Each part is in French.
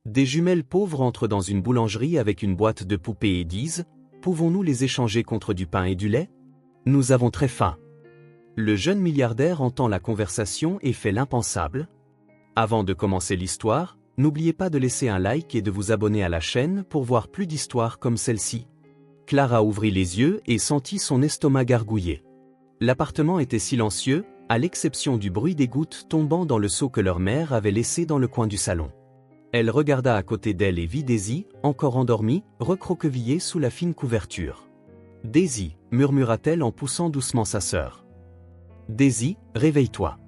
Des jumelles pauvres entrent dans une boulangerie avec une boîte de poupées et disent « Pouvons-nous les échanger contre du pain et du lait? Nous avons très faim. » Le jeune milliardaire entend la conversation et fait l'impensable. Avant de commencer l'histoire, n'oubliez pas de laisser un like et de vous abonner à la chaîne pour voir plus d'histoires comme celle-ci. Clara ouvrit les yeux et sentit son estomac gargouiller. L'appartement était silencieux, à l'exception du bruit des gouttes tombant dans le seau que leur mère avait laissé dans le coin du salon. Elle regarda à côté d'elle et vit Daisy, encore endormie, recroquevillée sous la fine couverture. « Daisy » murmura-t-elle en poussant doucement sa sœur. « Daisy, réveille-toi. »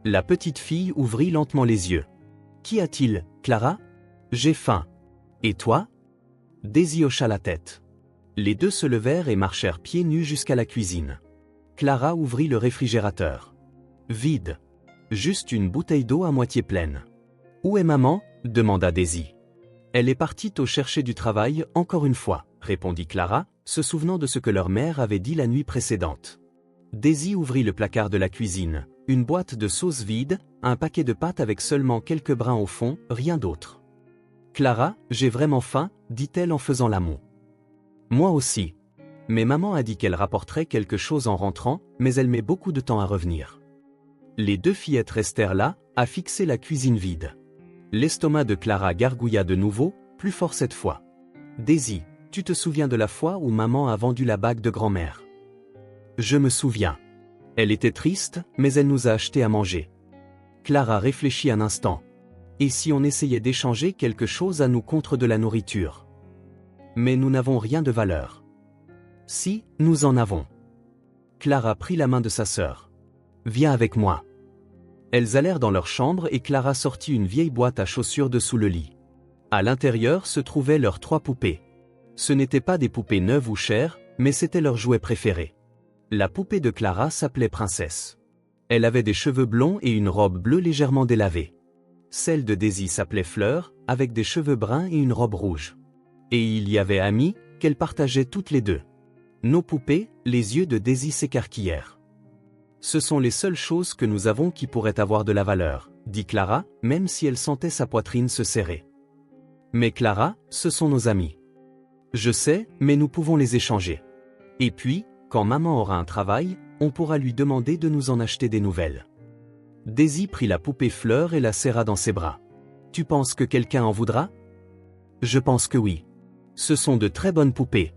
La petite fille ouvrit lentement les yeux. « Qu'y a-t-il, Clara? J'ai faim. Et toi ?» Daisy hocha la tête. Les deux se levèrent et marchèrent pieds nus jusqu'à la cuisine. Clara ouvrit le réfrigérateur. Vide. Juste une bouteille d'eau à moitié pleine. « Où est maman ?» demanda Daisy. « Elle est partie au chercher du travail, encore une fois, » répondit Clara, se souvenant de ce que leur mère avait dit la nuit précédente. Daisy ouvrit le placard de la cuisine, une boîte de sauce vide, un paquet de pâtes avec seulement quelques brins au fond, rien d'autre. « Clara, j'ai vraiment faim, » dit-elle en faisant la moue. « Moi aussi. Mais maman a dit qu'elle rapporterait quelque chose en rentrant, mais elle met beaucoup de temps à revenir. » Les deux fillettes restèrent là, à fixer la cuisine vide. L'estomac de Clara gargouilla de nouveau, plus fort cette fois. « Daisy, tu te souviens de la fois où maman a vendu la bague de grand-mère? » « Je me souviens. Elle était triste, mais elle nous a acheté à manger. » Clara réfléchit un instant. « Et si on essayait d'échanger quelque chose à nous contre de la nourriture? » « Mais nous n'avons rien de valeur. »« Si, nous en avons. » Clara prit la main de sa sœur. « Viens avec moi. » Elles allèrent dans leur chambre et Clara sortit une vieille boîte à chaussures de sous le lit. À l'intérieur se trouvaient leurs 3 poupées. Ce n'étaient pas des poupées neuves ou chères, mais c'étaient leurs jouets préférés. La poupée de Clara s'appelait Princesse. Elle avait des cheveux blonds et une robe bleue légèrement délavée. Celle de Daisy s'appelait Fleur, avec des cheveux bruns et une robe rouge. Et il y avait Amy, qu'elles partageaient toutes les deux. Nos poupées, les yeux de Daisy s'écarquillèrent. « Ce sont les seules choses que nous avons qui pourraient avoir de la valeur, » dit Clara, même si elle sentait sa poitrine se serrer. « Mais Clara, ce sont nos amis. »« Je sais, mais nous pouvons les échanger. Et puis, quand maman aura un travail, on pourra lui demander de nous en acheter des nouvelles. » Daisy prit la poupée Fleur et la serra dans ses bras. « Tu penses que quelqu'un en voudra? » « Je pense que oui. Ce sont de très bonnes poupées. »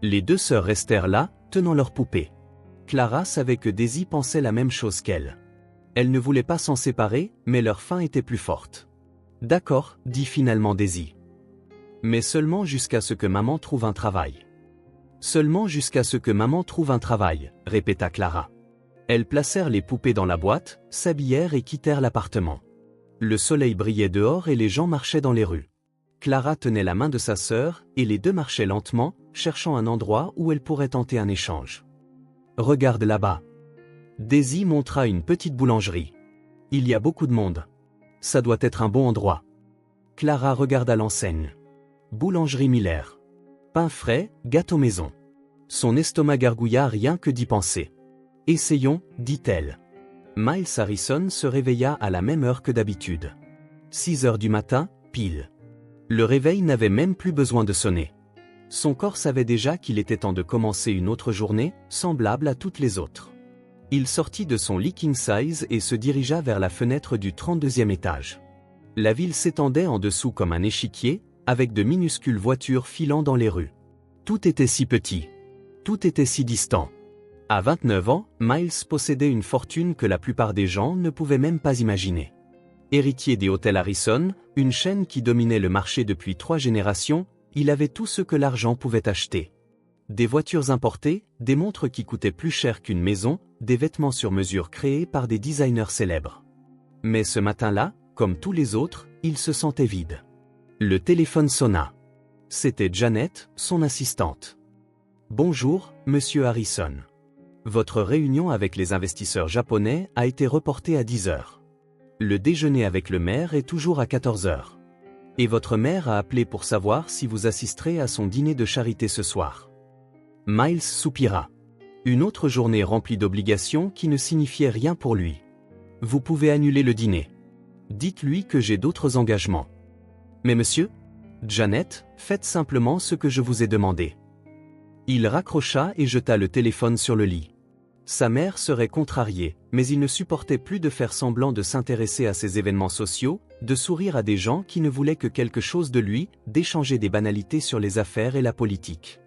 Les deux sœurs restèrent là, tenant leurs poupées. Clara savait que Daisy pensait la même chose qu'elle. Elle ne voulait pas s'en séparer, mais leur faim était plus forte. « D'accord, » dit finalement Daisy. « Mais seulement jusqu'à ce que maman trouve un travail. »« Seulement jusqu'à ce que maman trouve un travail, » répéta Clara. Elles placèrent les poupées dans la boîte, s'habillèrent et quittèrent l'appartement. Le soleil brillait dehors et les gens marchaient dans les rues. Clara tenait la main de sa sœur, et les deux marchaient lentement, cherchant un endroit où elles pourraient tenter un échange. « Regarde là-bas. » Daisy montra une petite boulangerie. « Il y a beaucoup de monde. Ça doit être un bon endroit. » Clara regarda l'enseigne. « Boulangerie Miller. Pain frais, gâteau maison. » Son estomac gargouilla rien que d'y penser. « Essayons, » dit-elle. Miles Harrison se réveilla à la même heure que d'habitude. 6 heures du matin, pile. Le réveil n'avait même plus besoin de sonner. Son corps savait déjà qu'il était temps de commencer une autre journée, semblable à toutes les autres. Il sortit de son lit king size et se dirigea vers la fenêtre du 32e étage. La ville s'étendait en dessous comme un échiquier, avec de minuscules voitures filant dans les rues. Tout était si petit. Tout était si distant. À 29 ans, Miles possédait une fortune que la plupart des gens ne pouvaient même pas imaginer. Héritier des hôtels Harrison, une chaîne qui dominait le marché depuis 3 générations, il avait tout ce que l'argent pouvait acheter. Des voitures importées, des montres qui coûtaient plus cher qu'une maison, des vêtements sur mesure créés par des designers célèbres. Mais ce matin-là, comme tous les autres, il se sentait vide. Le téléphone sonna. C'était Janet, son assistante. « Bonjour, monsieur Harrison. Votre réunion avec les investisseurs japonais a été reportée à 10 heures. Le déjeuner avec le maire est toujours à 14 heures. Et votre mère a appelé pour savoir si vous assisterez à son dîner de charité ce soir. » Miles soupira. Une autre journée remplie d'obligations qui ne signifiait rien pour lui. « Vous pouvez annuler le dîner. Dites-lui que j'ai d'autres engagements. » Mais monsieur, Janet, faites simplement ce que je vous ai demandé. Il raccrocha et jeta le téléphone sur le lit. Sa mère serait contrariée, mais il ne supportait plus de faire semblant de s'intéresser à ces événements sociaux, de sourire à des gens qui ne voulaient que quelque chose de lui, d'échanger des banalités sur les affaires et la politique.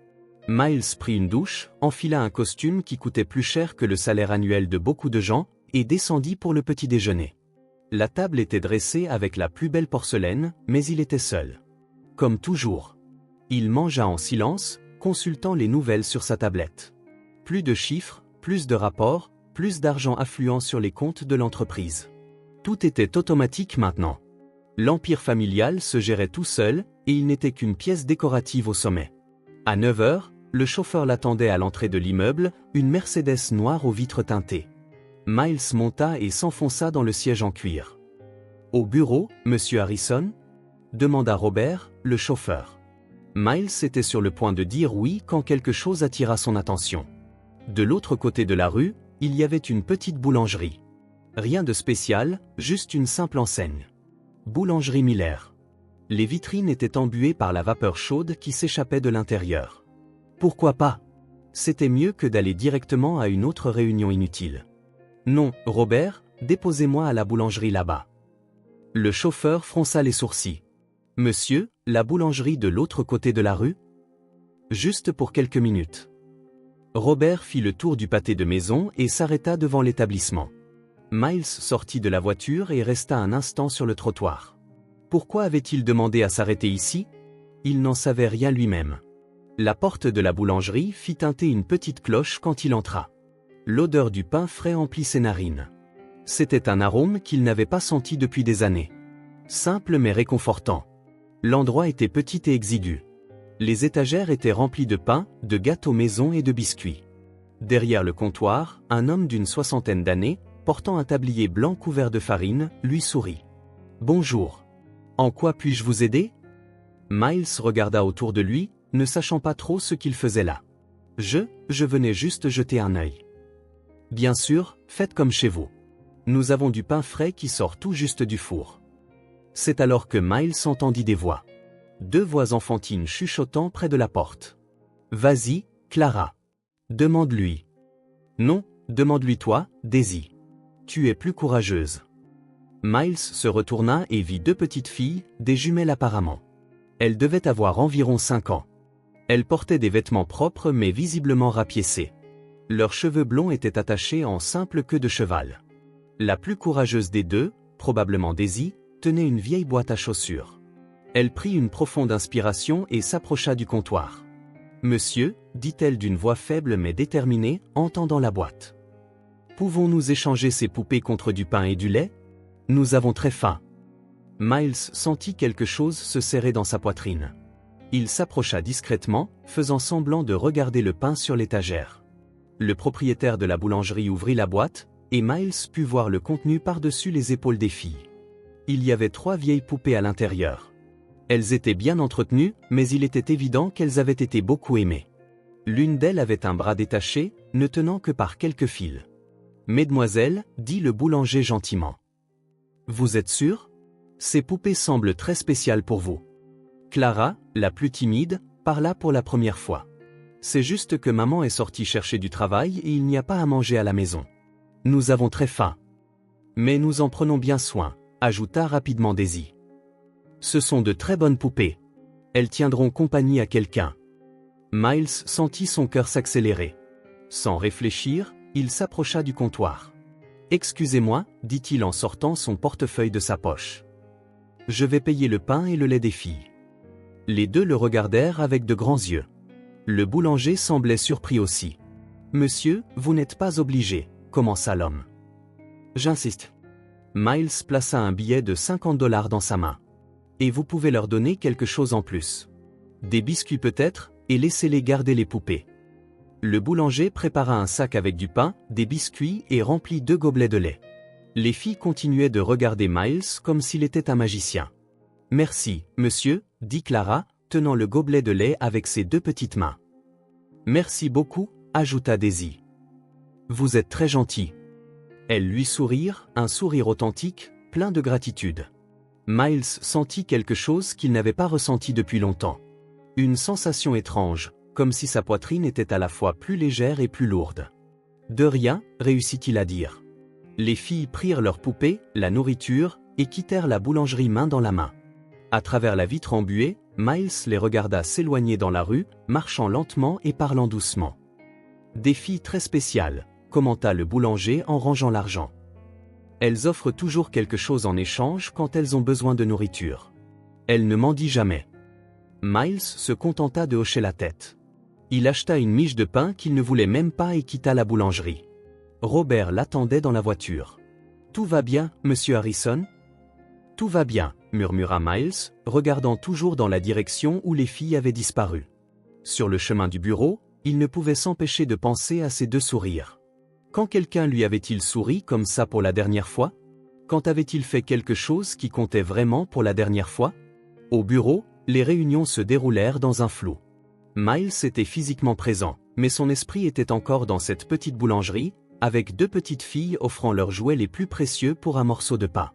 Miles prit une douche, enfila un costume qui coûtait plus cher que le salaire annuel de beaucoup de gens, et descendit pour le petit déjeuner. La table était dressée avec la plus belle porcelaine, mais il était seul. Comme toujours. Il mangea en silence, consultant les nouvelles sur sa tablette. Plus de chiffres, plus de rapports, plus d'argent affluent sur les comptes de l'entreprise. Tout était automatique maintenant. L'empire familial se gérait tout seul, et il n'était qu'une pièce décorative au sommet. À 9 heures, le chauffeur l'attendait à l'entrée de l'immeuble, une Mercedes noire aux vitres teintées. Miles monta et s'enfonça dans le siège en cuir. « Au bureau, monsieur Harrison ?» demanda Robert, le chauffeur. Miles était sur le point de dire oui quand quelque chose attira son attention. De l'autre côté de la rue, il y avait une petite boulangerie. Rien de spécial, juste une simple enseigne. Boulangerie Miller. Les vitrines étaient embuées par la vapeur chaude qui s'échappait de l'intérieur. Pourquoi pas? C'était mieux que d'aller directement à une autre réunion inutile. Non, Robert, déposez-moi à la boulangerie là-bas. Le chauffeur fronça les sourcils. Monsieur, la boulangerie de l'autre côté de la rue? Juste pour quelques minutes. Robert fit le tour du pâté de maison et s'arrêta devant l'établissement. Miles sortit de la voiture et resta un instant sur le trottoir. Pourquoi avait-il demandé à s'arrêter ici? Il n'en savait rien lui-même. La porte de la boulangerie fit tinter une petite cloche quand il entra. L'odeur du pain frais emplit ses narines. C'était un arôme qu'il n'avait pas senti depuis des années. Simple mais réconfortant. L'endroit était petit et exigu. Les étagères étaient remplies de pain, de gâteaux maison et de biscuits. Derrière le comptoir, un homme d'une soixantaine d'années, portant un tablier blanc couvert de farine, lui sourit. « Bonjour. En quoi puis-je vous aider ?» Miles regarda autour de lui, ne sachant pas trop ce qu'il faisait là. « Je venais juste jeter un œil. » « Bien sûr, faites comme chez vous. Nous avons du pain frais qui sort tout juste du four. » C'est alors que Miles entendit des voix. Deux voix enfantines chuchotant près de la porte. « Vas-y, Clara. Demande-lui. »« Non, demande-lui toi, Daisy. Tu es plus courageuse. » Miles se retourna et vit deux petites filles, des jumelles apparemment. Elles devaient avoir environ 5 ans. Elles portaient des vêtements propres mais visiblement rapiécés. Leurs cheveux blonds étaient attachés en simple queue de cheval. La plus courageuse des deux, probablement Daisy, tenait une vieille boîte à chaussures. Elle prit une profonde inspiration et s'approcha du comptoir. « Monsieur, dit-elle d'une voix faible mais déterminée, en tendant la boîte. Pouvons-nous échanger ces poupées contre du pain et du lait? Nous avons très faim. » Miles sentit quelque chose se serrer dans sa poitrine. Il s'approcha discrètement, faisant semblant de regarder le pain sur l'étagère. Le propriétaire de la boulangerie ouvrit la boîte, et Miles put voir le contenu par-dessus les épaules des filles. Il y avait 3 vieilles poupées à l'intérieur. Elles étaient bien entretenues, mais il était évident qu'elles avaient été beaucoup aimées. L'une d'elles avait un bras détaché, ne tenant que par quelques fils. « Mesdemoiselles, dit le boulanger gentiment. Vous êtes sûre? Ces poupées semblent très spéciales pour vous. » Clara, la plus timide, parla pour la première fois. « C'est juste que maman est sortie chercher du travail et il n'y a pas à manger à la maison. Nous avons très faim. Mais nous en prenons bien soin, » ajouta rapidement Daisy. « Ce sont de très bonnes poupées. Elles tiendront compagnie à quelqu'un. » Miles sentit son cœur s'accélérer. Sans réfléchir, il s'approcha du comptoir. « Excusez-moi, dit-il en sortant son portefeuille de sa poche. Je vais payer le pain et le lait des filles. » Les deux le regardèrent avec de grands yeux. Le boulanger semblait surpris aussi. « Monsieur, vous n'êtes pas obligé, » commença l'homme. « J'insiste. » Miles plaça un billet de $50 dans sa main. « Et vous pouvez leur donner quelque chose en plus. Des biscuits peut-être, et laissez-les garder les poupées. » Le boulanger prépara un sac avec du pain, des biscuits et remplit 2 gobelets de lait. Les filles continuaient de regarder Miles comme s'il était un magicien. « Merci, monsieur, » dit Clara, tenant le gobelet de lait avec ses 2 petites mains. « Merci beaucoup, » ajouta Daisy. « Vous êtes très gentil. » Elles lui sourirent, un sourire authentique, plein de gratitude. Miles sentit quelque chose qu'il n'avait pas ressenti depuis longtemps. Une sensation étrange, comme si sa poitrine était à la fois plus légère et plus lourde. De rien, réussit-il à dire. Les filles prirent leurs poupées, la nourriture, et quittèrent la boulangerie main dans la main. À travers la vitre embuée, Miles les regarda s'éloigner dans la rue, marchant lentement et parlant doucement. Des filles très spéciales, commenta le boulanger en rangeant l'argent. Elles offrent toujours quelque chose en échange quand elles ont besoin de nourriture. Elles ne mendient jamais. Miles se contenta de hocher la tête. Il acheta une miche de pain qu'il ne voulait même pas et quitta la boulangerie. Robert l'attendait dans la voiture. « Tout va bien, monsieur Harrison ?» « Tout va bien, » murmura Miles, regardant toujours dans la direction où les filles avaient disparu. Sur le chemin du bureau, il ne pouvait s'empêcher de penser à ces deux sourires. Quand quelqu'un lui avait-il souri comme ça pour la dernière fois? Quand avait-il fait quelque chose qui comptait vraiment pour la dernière fois? Au bureau, les réunions se déroulèrent dans un flou. Miles était physiquement présent, mais son esprit était encore dans cette petite boulangerie, avec deux petites filles offrant leurs jouets les plus précieux pour un morceau de pain.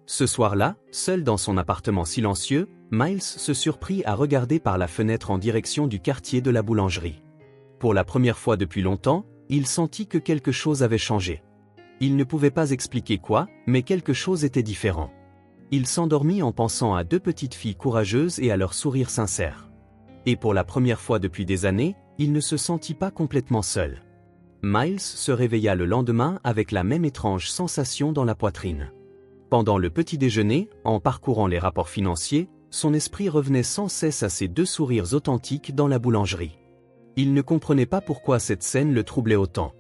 Ce soir-là, seul dans son appartement silencieux, Miles se surprit à regarder par la fenêtre en direction du quartier de la boulangerie. Pour la première fois depuis longtemps, il sentit que quelque chose avait changé. Il ne pouvait pas expliquer quoi, mais quelque chose était différent. Il s'endormit en pensant à deux petites filles courageuses et à leur sourire sincère. Et pour la première fois depuis des années, il ne se sentit pas complètement seul. Miles se réveilla le lendemain avec la même étrange sensation dans la poitrine. Pendant le petit déjeuner, en parcourant les rapports financiers, son esprit revenait sans cesse à ces deux sourires authentiques dans la boulangerie. Il ne comprenait pas pourquoi cette scène le troublait autant.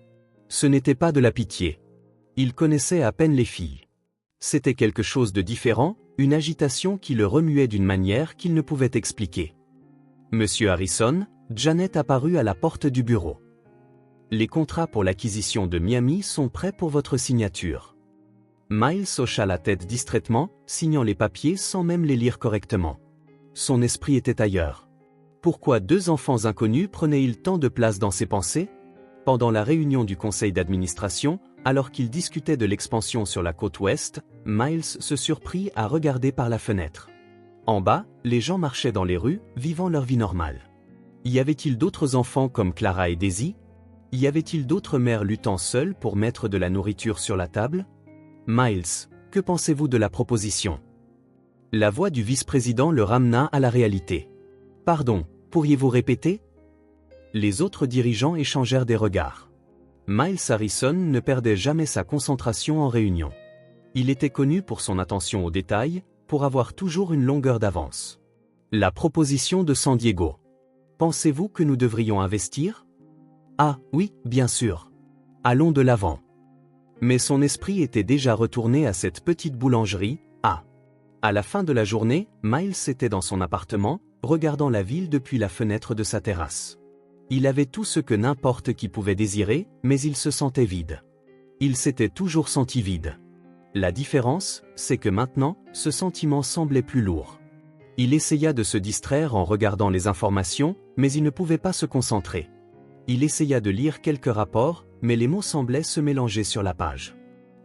Ce n'était pas de la pitié. Il connaissait à peine les filles. C'était quelque chose de différent, une agitation qui le remuait d'une manière qu'il ne pouvait expliquer. « Monsieur Harrison », Janet apparut à la porte du bureau. « Les contrats pour l'acquisition de Miami sont prêts pour votre signature. » Miles hocha la tête distraitement, signant les papiers sans même les lire correctement. Son esprit était ailleurs. Pourquoi deux enfants inconnus prenaient-ils tant de place dans ses pensées? Pendant la réunion du conseil d'administration, alors qu'ils discutaient de l'expansion sur la côte ouest, Miles se surprit à regarder par la fenêtre. En bas, les gens marchaient dans les rues, vivant leur vie normale. Y avait-il d'autres enfants comme Clara et Daisy? Y avait-il d'autres mères luttant seules pour mettre de la nourriture sur la table? Miles, que pensez-vous de la proposition? La voix du vice-président le ramena à la réalité. Pardon, pourriez-vous répéter? Les autres dirigeants échangèrent des regards. Miles Harrison ne perdait jamais sa concentration en réunion. Il était connu pour son attention aux détails, pour avoir toujours une longueur d'avance. La proposition de San Diego. Pensez-vous que nous devrions investir? Ah, oui, bien sûr. Allons de l'avant. Mais son esprit était déjà retourné à cette petite boulangerie, À la fin de la journée, Miles était dans son appartement, regardant la ville depuis la fenêtre de sa terrasse. Il avait tout ce que n'importe qui pouvait désirer, mais il se sentait vide. Il s'était toujours senti vide. La différence, c'est que maintenant, ce sentiment semblait plus lourd. Il essaya de se distraire en regardant les informations, mais il ne pouvait pas se concentrer. Il essaya de lire quelques rapports, mais les mots semblaient se mélanger sur la page.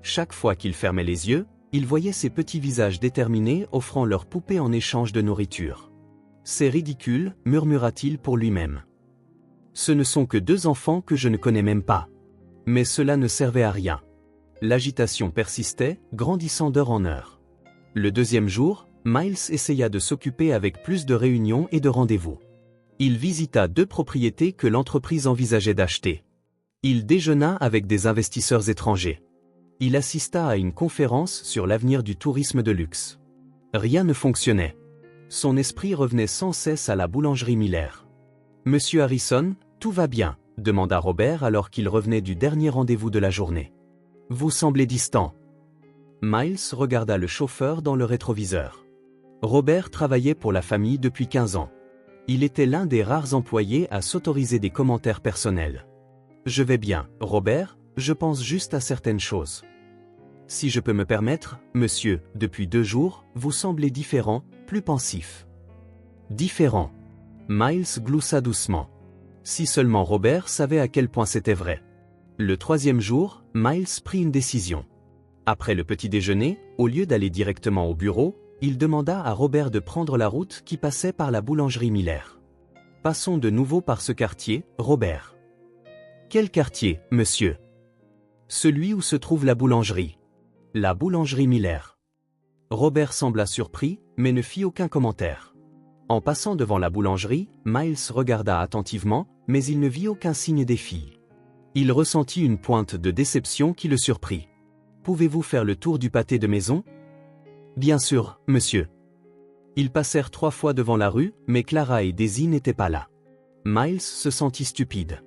Chaque fois qu'il fermait les yeux, il voyait ces petits visages déterminés offrant leur poupée en échange de nourriture. « C'est ridicule », murmura-t-il pour lui-même. « Ce ne sont que deux enfants que je ne connais même pas. » Mais cela ne servait à rien. L'agitation persistait, grandissant d'heure en heure. Le deuxième jour, Miles essaya de s'occuper avec plus de réunions et de rendez-vous. Il visita deux propriétés que l'entreprise envisageait d'acheter. Il déjeuna avec des investisseurs étrangers. Il assista à une conférence sur l'avenir du tourisme de luxe. Rien ne fonctionnait. Son esprit revenait sans cesse à la boulangerie Miller. « Monsieur Harrison, tout va bien ?» demanda Robert alors qu'il revenait du dernier rendez-vous de la journée. « Vous semblez distant. » Miles regarda le chauffeur dans le rétroviseur. Robert travaillait pour la famille depuis 15 ans. Il était l'un des rares employés à s'autoriser des commentaires personnels. « Je vais bien, Robert, je pense juste à certaines choses. Si je peux me permettre, monsieur, depuis 2 jours, vous semblez différent, plus pensif. » Différent. Miles gloussa doucement. Si seulement Robert savait à quel point c'était vrai. Le 3e jour, Miles prit une décision. Après le petit déjeuner, au lieu d'aller directement au bureau, il demanda à Robert de prendre la route qui passait par la boulangerie Miller. Passons de nouveau par ce quartier, Robert. Quel quartier, monsieur? Celui où se trouve la boulangerie. La boulangerie Miller. Robert sembla surpris, mais ne fit aucun commentaire. En passant devant la boulangerie, Miles regarda attentivement, mais il ne vit aucun signe des filles. Il ressentit une pointe de déception qui le surprit. Pouvez-vous faire le tour du pâté de maison? Bien sûr, monsieur. Ils passèrent 3 fois devant la rue, mais Clara et Daisy n'étaient pas là. Miles se sentit stupide.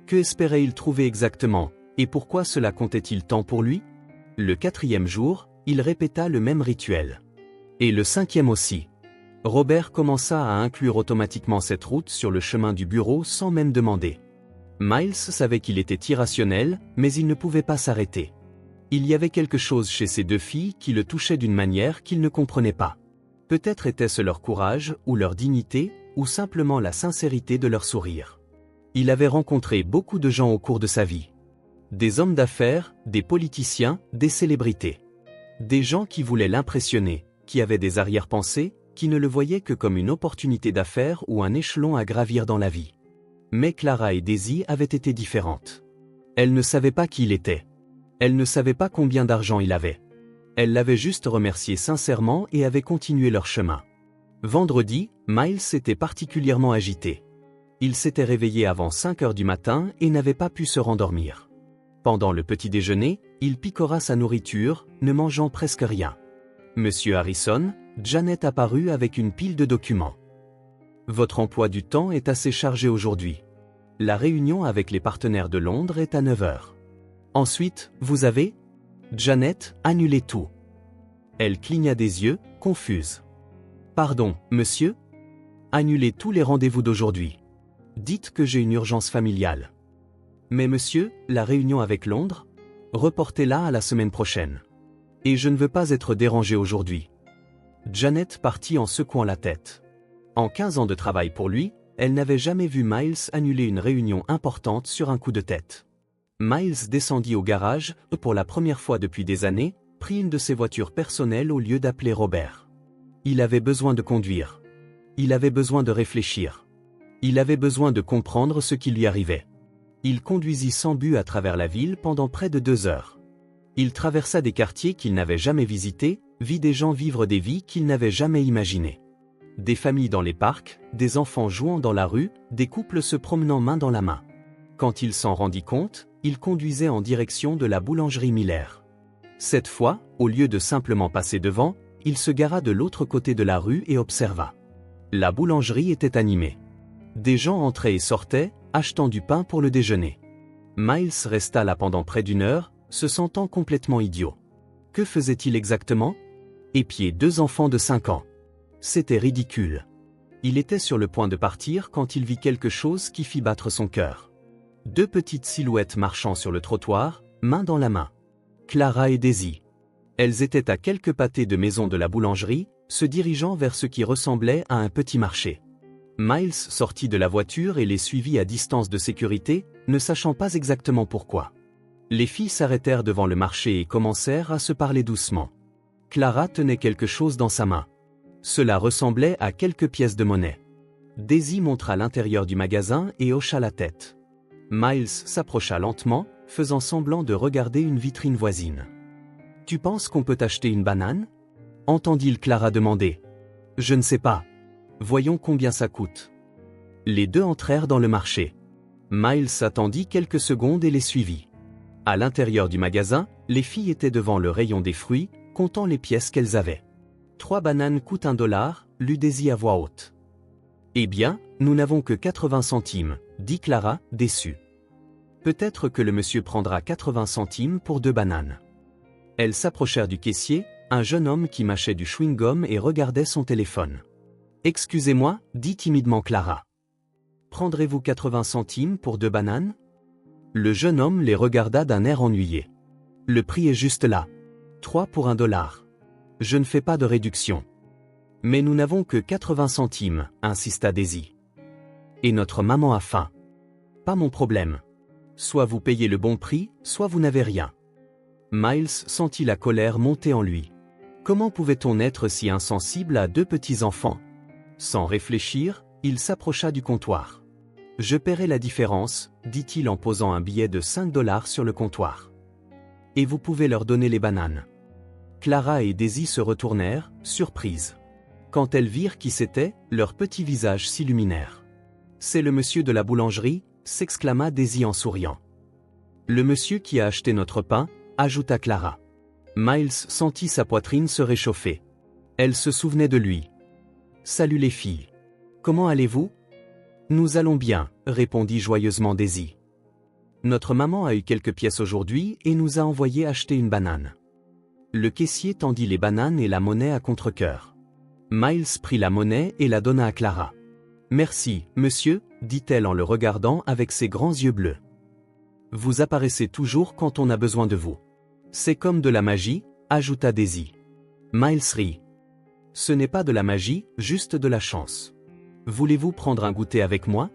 Que espérait-il trouver exactement, et pourquoi cela comptait-il tant pour lui? Le 4e jour, il répéta le même rituel. Et le 5e aussi. Robert commença à inclure automatiquement cette route sur le chemin du bureau sans même demander. Miles savait qu'il était irrationnel, mais il ne pouvait pas s'arrêter. Il y avait quelque chose chez ces 2 filles qui le touchait d'une manière qu'il ne comprenait pas. Peut-être était-ce leur courage, ou leur dignité, ou simplement la sincérité de leur sourire. Il avait rencontré beaucoup de gens au cours de sa vie. Des hommes d'affaires, des politiciens, des célébrités. Des gens qui voulaient l'impressionner, qui avaient des arrière-pensées, qui ne le voyaient que comme une opportunité d'affaires ou un échelon à gravir dans la vie. Mais Clara et Daisy avaient été différentes. Elles ne savaient pas qui il était. Elles ne savaient pas combien d'argent il avait. Elles l'avaient juste remercié sincèrement et avaient continué leur chemin. Vendredi, Miles était particulièrement agité. Il s'était réveillé avant 5 heures du matin et n'avait pas pu se rendormir. Pendant le petit déjeuner, il picora sa nourriture, ne mangeant presque rien. Monsieur Harrison, Janet apparut avec une pile de documents. Votre emploi du temps est assez chargé aujourd'hui. La réunion avec les partenaires de Londres est à 9 heures. Ensuite, vous avez... Janet, annulez tout. Elle cligna des yeux, confuse. Pardon, monsieur? Annulez tous les rendez-vous d'aujourd'hui. Dites que j'ai une urgence familiale. Mais monsieur, la réunion avec Londres? Reportez-la à la semaine prochaine. Et je ne veux pas être dérangé aujourd'hui. Janet partit en secouant la tête. En 15 ans de travail pour lui, elle n'avait jamais vu Miles annuler une réunion importante sur un coup de tête. Miles descendit au garage, pour la première fois depuis des années, prit une de ses voitures personnelles au lieu d'appeler Robert. Il avait besoin de conduire. Il avait besoin de réfléchir. Il avait besoin de comprendre ce qui lui arrivait. Il conduisit sans but à travers la ville pendant près de 2 heures. Il traversa des quartiers qu'il n'avait jamais visités, vit des gens vivre des vies qu'il n'avait jamais imaginées. Des familles dans les parcs, des enfants jouant dans la rue, des couples se promenant main dans la main. Quand il s'en rendit compte, il conduisait en direction de la boulangerie Miller. Cette fois, au lieu de simplement passer devant, il se gara de l'autre côté de la rue et observa. La boulangerie était animée. Des gens entraient et sortaient, achetant du pain pour le déjeuner. Miles resta là pendant près d'1 heure, se sentant complètement idiot. Que faisait-il exactement? Épier 2 enfants de 5 ans. C'était ridicule. Il était sur le point de partir quand il vit quelque chose qui fit battre son cœur. 2 petites silhouettes marchant sur le trottoir, main dans la main. Clara et Daisy. Elles étaient à quelques pâtés de maison de la boulangerie, se dirigeant vers ce qui ressemblait à un petit marché. Miles sortit de la voiture et les suivit à distance de sécurité, ne sachant pas exactement pourquoi. Les filles s'arrêtèrent devant le marché et commencèrent à se parler doucement. Clara tenait quelque chose dans sa main. Cela ressemblait à quelques pièces de monnaie. Daisy montra l'intérieur du magasin et hocha la tête. Miles s'approcha lentement, faisant semblant de regarder une vitrine voisine. « Tu penses qu'on peut acheter une banane ?» entendit Clara demander. « Je ne sais pas. Voyons combien ça coûte. » Les 2 entrèrent dans le marché. Miles attendit quelques secondes et les suivit. À l'intérieur du magasin, les filles étaient devant le rayon des fruits, comptant les pièces qu'elles avaient. 3 bananes coûtent $1, lut Daisy à voix haute. Eh bien, nous n'avons que 80 centimes, dit Clara, déçue. Peut-être que le monsieur prendra 80 centimes pour 2 bananes. Elles s'approchèrent du caissier, un jeune homme qui mâchait du chewing-gum et regardait son téléphone. Excusez-moi, dit timidement Clara. Prendrez-vous 80 centimes pour 2 bananes? Le jeune homme les regarda d'un air ennuyé. Le prix est juste là. 3 pour $1. Je ne fais pas de réduction. Mais nous n'avons que 80 centimes, insista Daisy. Et notre maman a faim. Pas mon problème. Soit vous payez le bon prix, soit vous n'avez rien. Miles sentit la colère monter en lui. Comment pouvait-on être si insensible à deux petits-enfants? Sans réfléchir, il s'approcha du comptoir. « Je paierai la différence », dit-il en posant un billet de 5 $ sur le comptoir. « Et vous pouvez leur donner les bananes. » Clara et Daisy se retournèrent, surprises. Quand elles virent qui c'était, leurs petits visages s'illuminèrent. « C'est le monsieur de la boulangerie », s'exclama Daisy en souriant. « Le monsieur qui a acheté notre pain », ajouta Clara. Miles sentit sa poitrine se réchauffer. Elle se souvenait de lui. « Salut les filles. Comment allez-vous ? » « Nous allons bien, » répondit joyeusement Daisy. « Notre maman a eu quelques pièces aujourd'hui et nous a envoyé acheter une banane. » Le caissier tendit les bananes et la monnaie à contre-cœur. Miles prit la monnaie et la donna à Clara. « Merci, monsieur, » dit-elle en le regardant avec ses grands yeux bleus. « Vous apparaissez toujours quand on a besoin de vous. C'est comme de la magie, » ajouta Daisy. Miles rit. « Ce n'est pas de la magie, juste de la chance. Voulez-vous prendre un goûter avec moi?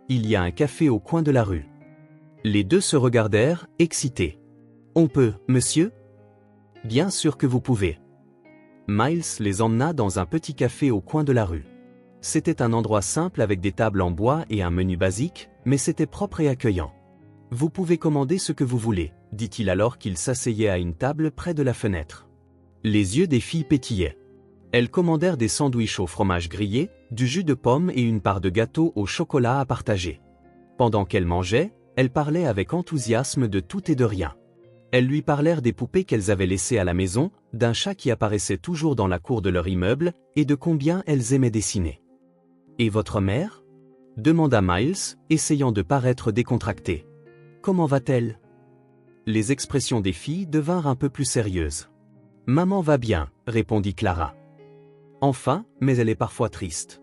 Il y a un café au coin de la rue. » Les deux se regardèrent, excités. « On peut, monsieur? » « Bien sûr que vous pouvez. » Miles les emmena dans un petit café au coin de la rue. C'était un endroit simple avec des tables en bois et un menu basique, mais c'était propre et accueillant. « Vous pouvez commander ce que vous voulez, » dit-il alors qu'il s'asseyait à une table près de la fenêtre. Les yeux des filles pétillaient. Elles commandèrent des sandwichs au fromage grillé, du jus de pomme et une part de gâteau au chocolat à partager. Pendant qu'elles mangeaient, elles parlaient avec enthousiasme de tout et de rien. Elles lui parlèrent des poupées qu'elles avaient laissées à la maison, d'un chat qui apparaissait toujours dans la cour de leur immeuble, et de combien elles aimaient dessiner. « Et votre mère ?» demanda Miles, essayant de paraître décontracté. « Comment va-t-elle » Les expressions des filles devinrent un peu plus sérieuses. « Maman va bien », répondit Clara. « Enfin, mais elle est parfois triste. »«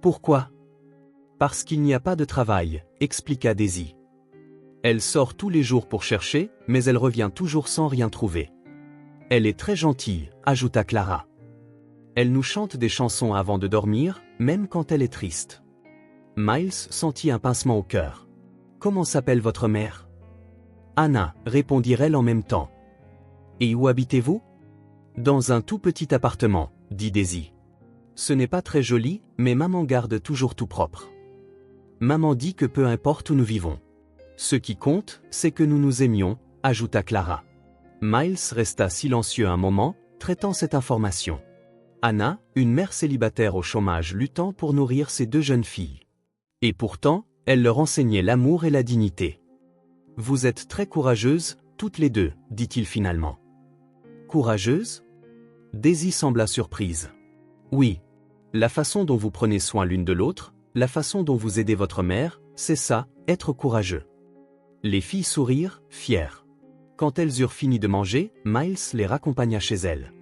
Pourquoi ?»« Parce qu'il n'y a pas de travail », expliqua Daisy. Elle sort tous les jours pour chercher, mais elle revient toujours sans rien trouver. Elle est très gentille, ajouta Clara. Elle nous chante des chansons avant de dormir, même quand elle est triste. Miles sentit un pincement au cœur. Comment s'appelle votre mère? Anna, répondirent-elles en même temps. Et où habitez-vous? Dans un tout petit appartement, dit Daisy. Ce n'est pas très joli, mais maman garde toujours tout propre. Maman dit que peu importe où nous vivons. Ce qui compte, c'est que nous nous aimions, ajouta Clara. Miles resta silencieux un moment, traitant cette information. Anna, une mère célibataire au chômage luttant pour nourrir ses deux jeunes filles. Et pourtant, elle leur enseignait l'amour et la dignité. « Vous êtes très courageuses, toutes les deux, dit-il finalement. « Courageuse ?» Daisy sembla surprise. « Oui. La façon dont vous prenez soin l'une de l'autre, la façon dont vous aidez votre mère, c'est ça, être courageux. » Les filles sourirent, fières. Quand elles eurent fini de manger, Miles les raccompagna chez elles.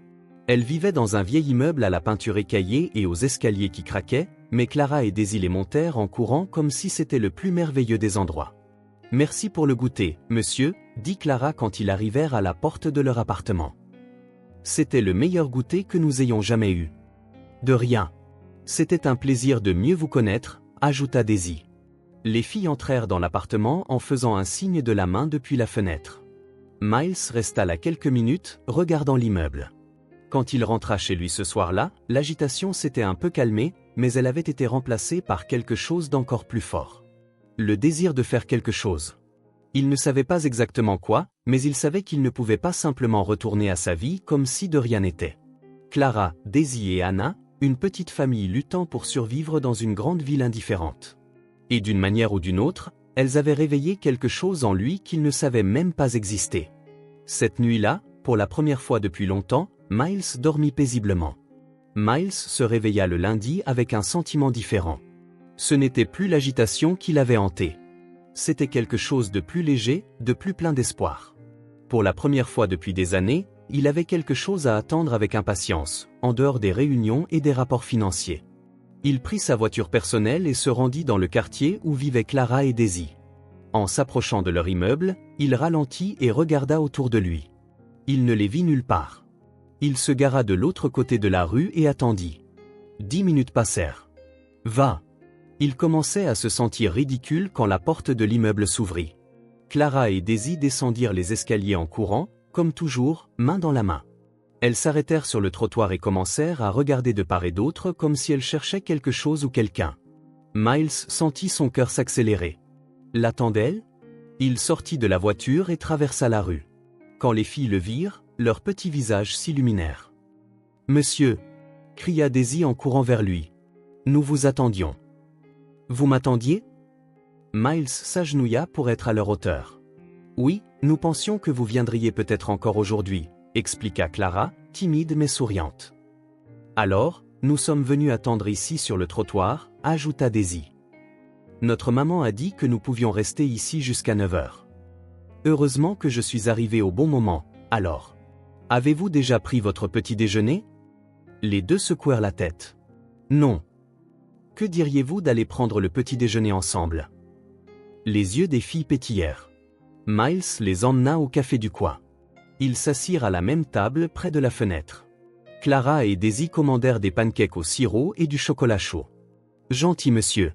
Elles vivaient dans un vieil immeuble à la peinture écaillée et aux escaliers qui craquaient, mais Clara et Daisy les montèrent en courant comme si c'était le plus merveilleux des endroits. « Merci pour le goûter, monsieur », dit Clara quand ils arrivèrent à la porte de leur appartement. « C'était le meilleur goûter que nous ayons jamais eu. »« De rien. C'était un plaisir de mieux vous connaître », ajouta Daisy. Les filles entrèrent dans l'appartement en faisant un signe de la main depuis la fenêtre. Miles resta là quelques minutes, regardant l'immeuble. Quand il rentra chez lui ce soir-là, l'agitation s'était un peu calmée, mais elle avait été remplacée par quelque chose d'encore plus fort. Le désir de faire quelque chose. Il ne savait pas exactement quoi, mais il savait qu'il ne pouvait pas simplement retourner à sa vie comme si de rien n'était. Clara, Daisy et Anna, une petite famille luttant pour survivre dans une grande ville indifférente. Et d'une manière ou d'une autre, elles avaient réveillé quelque chose en lui qu'il ne savait même pas exister. Cette nuit-là, pour la première fois depuis longtemps, Miles dormit paisiblement. Miles se réveilla le lundi avec un sentiment différent. Ce n'était plus l'agitation qui l'avait hanté. C'était quelque chose de plus léger, de plus plein d'espoir. Pour la première fois depuis des années, il avait quelque chose à attendre avec impatience, en dehors des réunions et des rapports financiers. Il prit sa voiture personnelle et se rendit dans le quartier où vivaient Clara et Daisy. En s'approchant de leur immeuble, il ralentit et regarda autour de lui. Il ne les vit nulle part. Il se gara de l'autre côté de la rue et attendit. 10 minutes passèrent. « Va !» Il commençait à se sentir ridicule quand la porte de l'immeuble s'ouvrit. Clara et Daisy descendirent les escaliers en courant, comme toujours, main dans la main. Elles s'arrêtèrent sur le trottoir et commencèrent à regarder de part et d'autre comme si elles cherchaient quelque chose ou quelqu'un. Miles sentit son cœur s'accélérer. L'attendait-elle? Il sortit de la voiture et traversa la rue. Quand les filles le virent, leurs petits visages s'illuminèrent. « Monsieur !» cria Daisy en courant vers lui. « Nous vous attendions. »« Vous m'attendiez » Miles s'agenouilla pour être à leur hauteur. « Oui, nous pensions que vous viendriez peut-être encore aujourd'hui, » expliqua Clara, timide mais souriante. « Alors, nous sommes venus attendre ici sur le trottoir, » ajouta Daisy. « Notre maman a dit que nous pouvions rester ici jusqu'à 9 heures. Heureusement que je suis arrivé au bon moment, alors. Avez-vous déjà pris votre petit déjeuner ?» Les deux secouèrent la tête. « Non. Que diriez-vous d'aller prendre le petit déjeuner ensemble ?» Les yeux des filles pétillèrent. Miles les emmena au café du coin. Ils s'assirent à la même table près de la fenêtre. Clara et Daisy commandèrent des pancakes au sirop et du chocolat chaud. « Gentil monsieur. »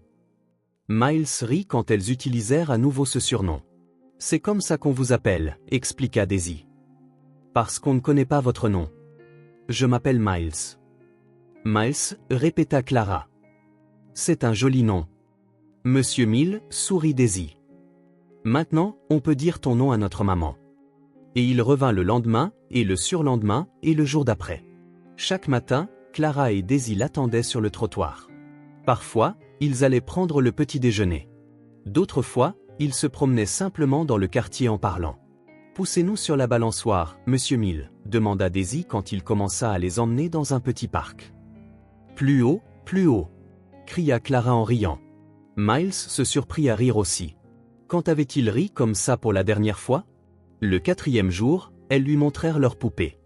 Miles rit quand elles utilisèrent à nouveau ce surnom. « C'est comme ça qu'on vous appelle, » expliqua Daisy. « Parce qu'on ne connaît pas votre nom. »« Je m'appelle Miles. »« Miles, » répéta Clara. « C'est un joli nom. »« Monsieur Mill, » sourit Daisy. « Maintenant, on peut dire ton nom à notre maman. » Et il revint le lendemain, et le surlendemain, et le jour d'après. Chaque matin, Clara et Daisy l'attendaient sur le trottoir. Parfois, ils allaient prendre le petit déjeuner. D'autres fois, ils se promenaient simplement dans le quartier en parlant. « Poussez-nous sur la balançoire, monsieur Mill » demanda Daisy quand il commença à les emmener dans un petit parc. « Plus haut, cria Clara en riant. Miles se surprit à rire aussi. Quand avait-il ri comme ça pour la dernière fois? Le 4e jour, elles lui montrèrent leurs poupées.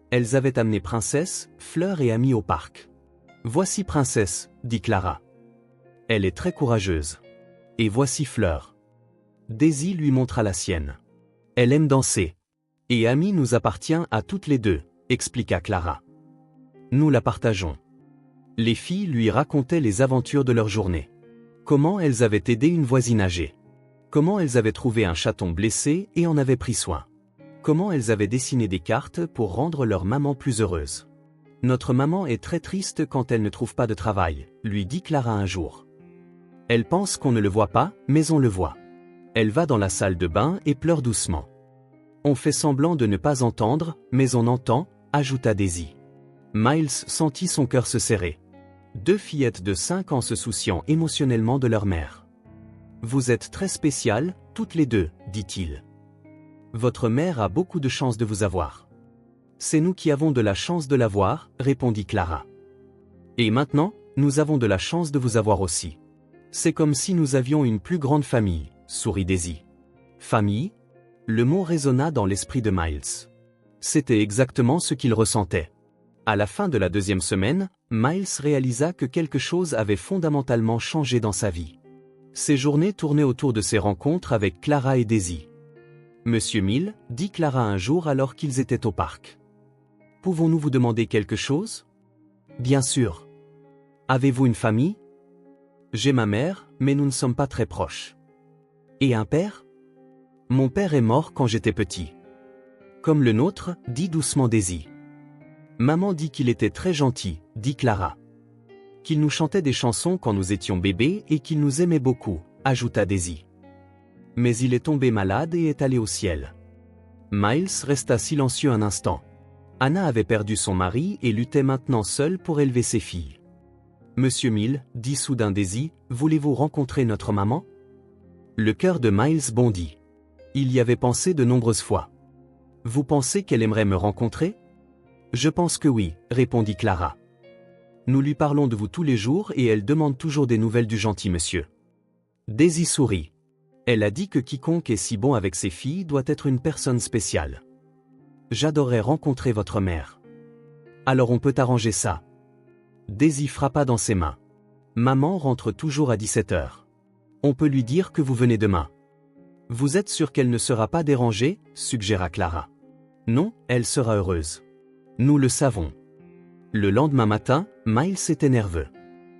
Elles avaient amené Princesse, Fleur et Amy au parc. « Voici Princesse, » dit Clara. « Elle est très courageuse. Et voici Fleur. » Daisy lui montra la sienne. « Elle aime danser. Et Amy nous appartient à toutes les deux, » expliqua Clara. « Nous la partageons. » Les filles lui racontaient les aventures de leur journée. Comment elles avaient aidé une voisine âgée. Comment elles avaient trouvé un chaton blessé et en avaient pris soin. Comment elles avaient dessiné des cartes pour rendre leur maman plus heureuse. « Notre maman est très triste quand elle ne trouve pas de travail, » lui dit Clara un jour. Elle pense qu'on ne le voit pas, mais on le voit. Elle va dans la salle de bain et pleure doucement. On fait semblant de ne pas entendre, mais on entend, ajouta Daisy. Miles sentit son cœur se serrer. 2 fillettes de 5 ans se souciant émotionnellement de leur mère. « Vous êtes très spéciales, toutes les deux, » dit-il. « Votre mère a beaucoup de chance de vous avoir. »« C'est nous qui avons de la chance de l'avoir, » répondit Clara. « Et maintenant, nous avons de la chance de vous avoir aussi. C'est comme si nous avions une plus grande famille, » sourit Daisy. « Famille ?» Le mot résonna dans l'esprit de Miles. C'était exactement ce qu'il ressentait. À la fin de la 2e semaine, Miles réalisa que quelque chose avait fondamentalement changé dans sa vie. Ses journées tournaient autour de ses rencontres avec Clara et Daisy. « Monsieur Mill, » dit Clara un jour alors qu'ils étaient au parc. « Pouvons-nous vous demander quelque chose ?»« Bien sûr. »« Avez-vous une famille ?»« J'ai ma mère, mais nous ne sommes pas très proches. »« Et un père ?»« Mon père est mort quand j'étais petit. »« Comme le nôtre, » dit doucement Daisy. « Maman dit qu'il était très gentil, » dit Clara. « Qu'il nous chantait des chansons quand nous étions bébés et qu'il nous aimait beaucoup, » ajouta Daisy. « Mais il est tombé malade et est allé au ciel. » Miles resta silencieux un instant. Anna avait perdu son mari et luttait maintenant seule pour élever ses filles. « Monsieur Mill, » dit soudain Daisy, « voulez-vous rencontrer notre maman ?» Le cœur de Miles bondit. Il y avait pensé de nombreuses fois. « Vous pensez qu'elle aimerait me rencontrer ?» « Je pense que oui, » répondit Clara. « Nous lui parlons de vous tous les jours et elle demande toujours des nouvelles du gentil monsieur. » Daisy sourit. Elle a dit que quiconque est si bon avec ses filles doit être une personne spéciale. « J'adorerais rencontrer votre mère. »« Alors on peut arranger ça. » Daisy frappa dans ses mains. « Maman rentre toujours à 17 heures. On peut lui dire que vous venez demain. »« Vous êtes sûr qu'elle ne sera pas dérangée ?» suggéra Clara. « Non, elle sera heureuse. » Nous le savons. Le lendemain matin, Miles était nerveux.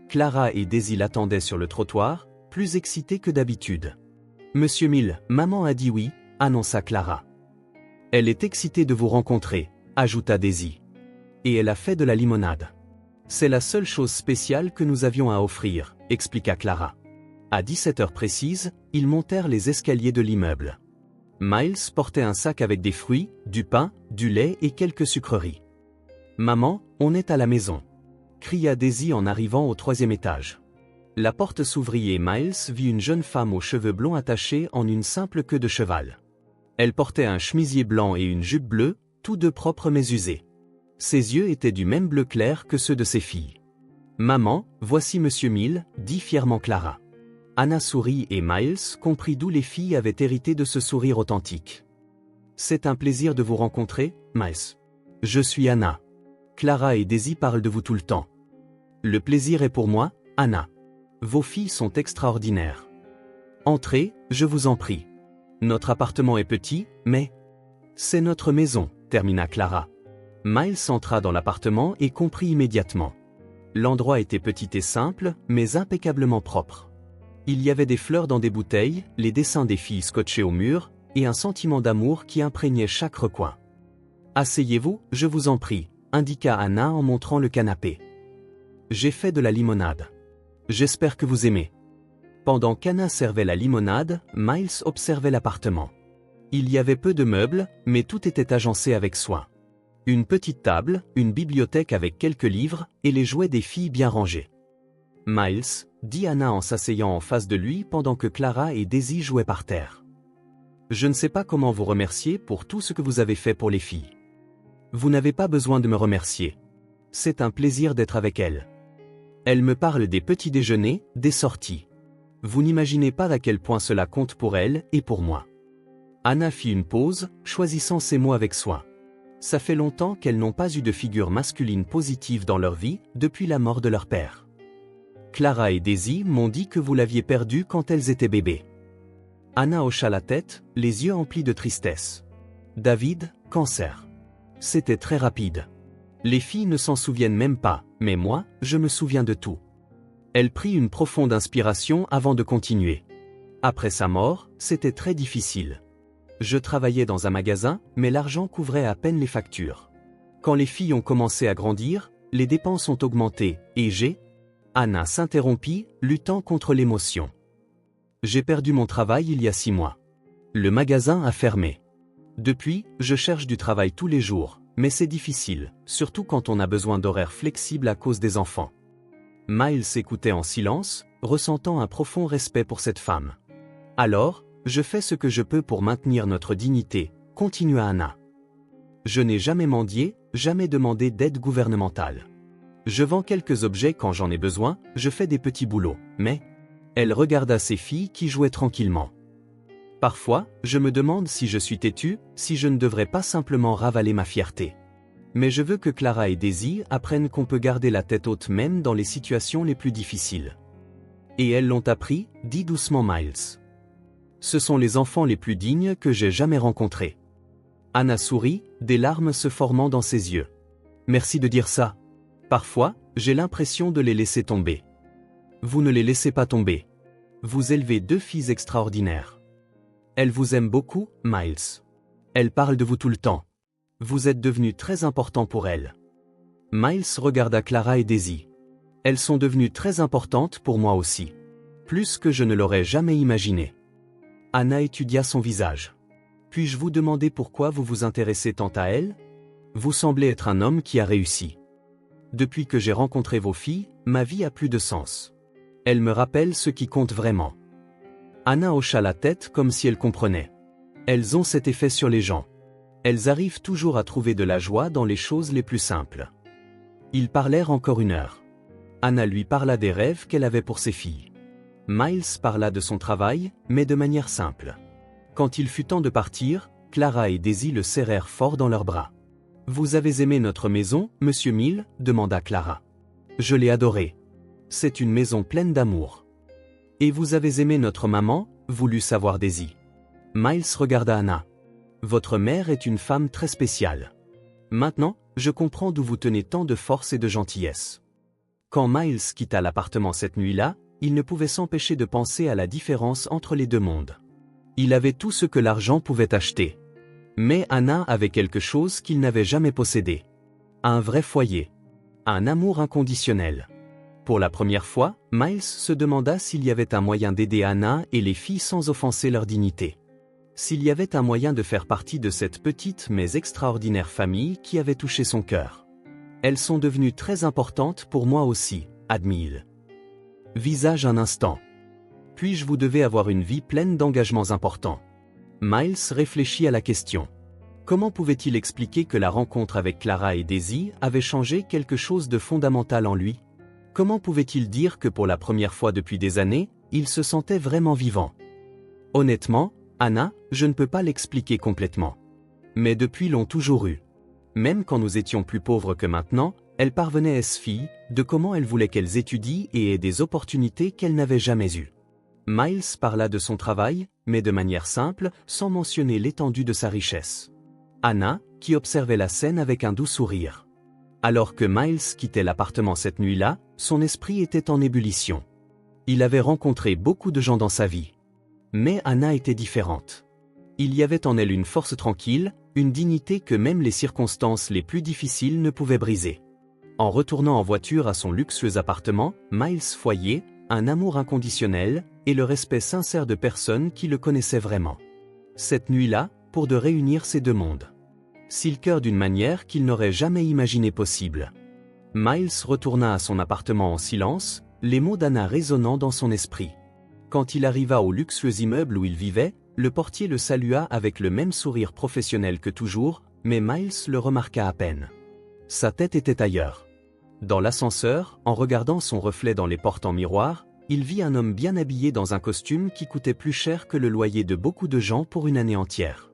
Clara et Daisy l'attendaient sur le trottoir, plus excités que d'habitude. « Monsieur Mill, maman a dit oui » annonça Clara. « Elle est excitée de vous rencontrer » ajouta Daisy. et elle a fait de la limonade. C'est la seule chose spéciale que nous avions à offrir, expliqua Clara. À 17 heures précises, ils montèrent les escaliers de l'immeuble. Miles portait un sac avec des fruits, du pain, du lait et quelques sucreries. « Maman, on est à la maison !» cria Daisy en arrivant au 3e étage. La porte s'ouvrit et Miles vit une jeune femme aux cheveux blonds attachés en une simple queue de cheval. Elle portait un chemisier blanc et une jupe bleue, tous deux propres mais usés. Ses yeux étaient du même bleu clair que ceux de ses filles. « Maman, voici Monsieur Mill, dit fièrement Clara. Anna sourit et Miles comprit d'où les filles avaient hérité de ce sourire authentique. « C'est un plaisir de vous rencontrer, Miles. Je suis Anna. Clara et Daisy parlent de vous tout le temps. Le plaisir est pour moi, Anna. Vos filles sont extraordinaires. Entrez, je vous en prie. Notre appartement est petit, mais... C'est notre maison, termina Clara. Miles entra dans l'appartement et comprit immédiatement. L'endroit était petit et simple, mais impeccablement propre. Il y avait des fleurs dans des bouteilles, les dessins des filles scotchés au mur, et un sentiment d'amour qui imprégnait chaque recoin. « Asseyez-vous, je vous en prie », indiqua Anna en montrant le canapé. « J'ai fait de la limonade. J'espère que vous aimez. » Pendant qu'Anna servait la limonade, Miles observait l'appartement. Il y avait peu de meubles, mais tout était agencé avec soin. Une petite table, une bibliothèque avec quelques livres, et les jouets des filles bien rangés. « Miles », dit Anna en s'asseyant en face de lui pendant que Clara et Daisy jouaient par terre. « Je ne sais pas comment vous remercier pour tout ce que vous avez fait pour les filles. Vous n'avez pas besoin de me remercier. C'est un plaisir d'être avec elles. Elles me parlent des petits déjeuners, des sorties. Vous n'imaginez pas à quel point cela compte pour elles et pour moi. » Anna fit une pause, choisissant ses mots avec soin. Ça fait longtemps qu'elles n'ont pas eu de figure masculine positive dans leur vie, depuis la mort de leur père. Clara et Daisy m'ont dit que vous l'aviez perdue quand elles étaient bébés. Anna hocha la tête, les yeux emplis de tristesse. David, cancer. C'était très rapide. Les filles ne s'en souviennent même pas, mais moi, je me souviens de tout. Elle prit une profonde inspiration avant de continuer. Après sa mort, c'était très difficile. Je travaillais dans un magasin, mais l'argent couvrait à peine les factures. Quand les filles ont commencé à grandir, les dépenses ont augmenté, et Anna s'interrompit, luttant contre l'émotion. J'ai perdu mon travail il y a 6 mois. Le magasin a fermé. Depuis, je cherche du travail tous les jours, mais c'est difficile, surtout quand on a besoin d'horaires flexibles à cause des enfants. Miles écoutait en silence, ressentant un profond respect pour cette femme. Alors, je fais ce que je peux pour maintenir notre dignité, continua Anna. Je n'ai jamais mendié, jamais demandé d'aide gouvernementale. Je vends quelques objets quand j'en ai besoin, je fais des petits boulots, mais... Elle regarda ses filles qui jouaient tranquillement. Parfois, je me demande si je suis têtue, si je ne devrais pas simplement ravaler ma fierté. Mais je veux que Clara et Daisy apprennent qu'on peut garder la tête haute même dans les situations les plus difficiles. Et elles l'ont appris, dit doucement Miles. Ce sont les enfants les plus dignes que j'ai jamais rencontrés. Anna sourit, des larmes se formant dans ses yeux. Merci de dire ça. Parfois, j'ai l'impression de les laisser tomber. Vous ne les laissez pas tomber. Vous élevez 2 filles extraordinaires. Elles vous aiment beaucoup, Miles. Elles parlent de vous tout le temps. Vous êtes devenu très important pour elles. Miles regarda Clara et Daisy. Elles sont devenues très importantes pour moi aussi. Plus que je ne l'aurais jamais imaginé. Anna étudia son visage. Puis-je vous demander pourquoi vous vous intéressez tant à elles? Vous semblez être un homme qui a réussi. Depuis que j'ai rencontré vos filles, ma vie a plus de sens. Elles me rappellent ce qui compte vraiment. Anna hocha la tête comme si elle comprenait. Elles ont cet effet sur les gens. Elles arrivent toujours à trouver de la joie dans les choses les plus simples. Ils parlèrent encore 1 heure. Anna lui parla des rêves qu'elle avait pour ses filles. Miles parla de son travail, mais de manière simple. Quand il fut temps de partir, Clara et Daisy le serrèrent fort dans leurs bras. « Vous avez aimé notre maison, Monsieur Mill ?» demanda Clara. « Je l'ai adorée. C'est une maison pleine d'amour. »« Et vous avez aimé notre maman ?» voulut savoir Daisy. Miles regarda Anna. « Votre mère est une femme très spéciale. Maintenant, je comprends d'où vous tenez tant de force et de gentillesse. » Quand Miles quitta l'appartement cette nuit-là, il ne pouvait s'empêcher de penser à la différence entre les 2 mondes. Il avait tout ce que l'argent pouvait acheter. Mais Anna avait quelque chose qu'il n'avait jamais possédé. Un vrai foyer. Un amour inconditionnel. Pour la première fois, Miles se demanda s'il y avait un moyen d'aider Anna et les filles sans offenser leur dignité. S'il y avait un moyen de faire partie de cette petite mais extraordinaire famille qui avait touché son cœur. Elles sont devenues très importantes pour moi aussi, admit-il. Visage un instant. Puis-je vous devez avoir une vie pleine d'engagements importants. Miles réfléchit à la question. Comment pouvait-il expliquer que la rencontre avec Clara et Daisy avait changé quelque chose de fondamental en lui? Comment pouvait-il dire que pour la première fois depuis des années, il se sentait vraiment vivant? Honnêtement, Anna, je ne peux pas l'expliquer complètement. Mais depuis l'ont toujours eu. Même quand nous étions plus pauvres que maintenant, elle parvenait à se fier de comment elle voulait qu'elles étudient et aient des opportunités qu'elles n'avaient jamais eues. Miles parla de son travail, mais de manière simple, sans mentionner l'étendue de sa richesse. Anna, qui observait la scène avec un doux sourire. Alors que Miles quittait l'appartement cette nuit-là, son esprit était en ébullition. Il avait rencontré beaucoup de gens dans sa vie. Mais Anna était différente. Il y avait en elle une force tranquille, une dignité que même les circonstances les plus difficiles ne pouvaient briser. En retournant en voiture à son luxueux appartement, Miles foyer, un amour inconditionnel, et le respect sincère de personnes qui le connaissaient vraiment. Cette nuit-là, pour de réunir ces deux mondes. S'il cœur d'une manière qu'il n'aurait jamais imaginé possible. Miles retourna à son appartement en silence, les mots d'Anna résonnant dans son esprit. Quand il arriva au luxueux immeuble où il vivait, le portier le salua avec le même sourire professionnel que toujours, mais Miles le remarqua à peine. Sa tête était ailleurs. Dans l'ascenseur, en regardant son reflet dans les portes en miroir, il vit un homme bien habillé dans un costume qui coûtait plus cher que le loyer de beaucoup de gens pour une année entière.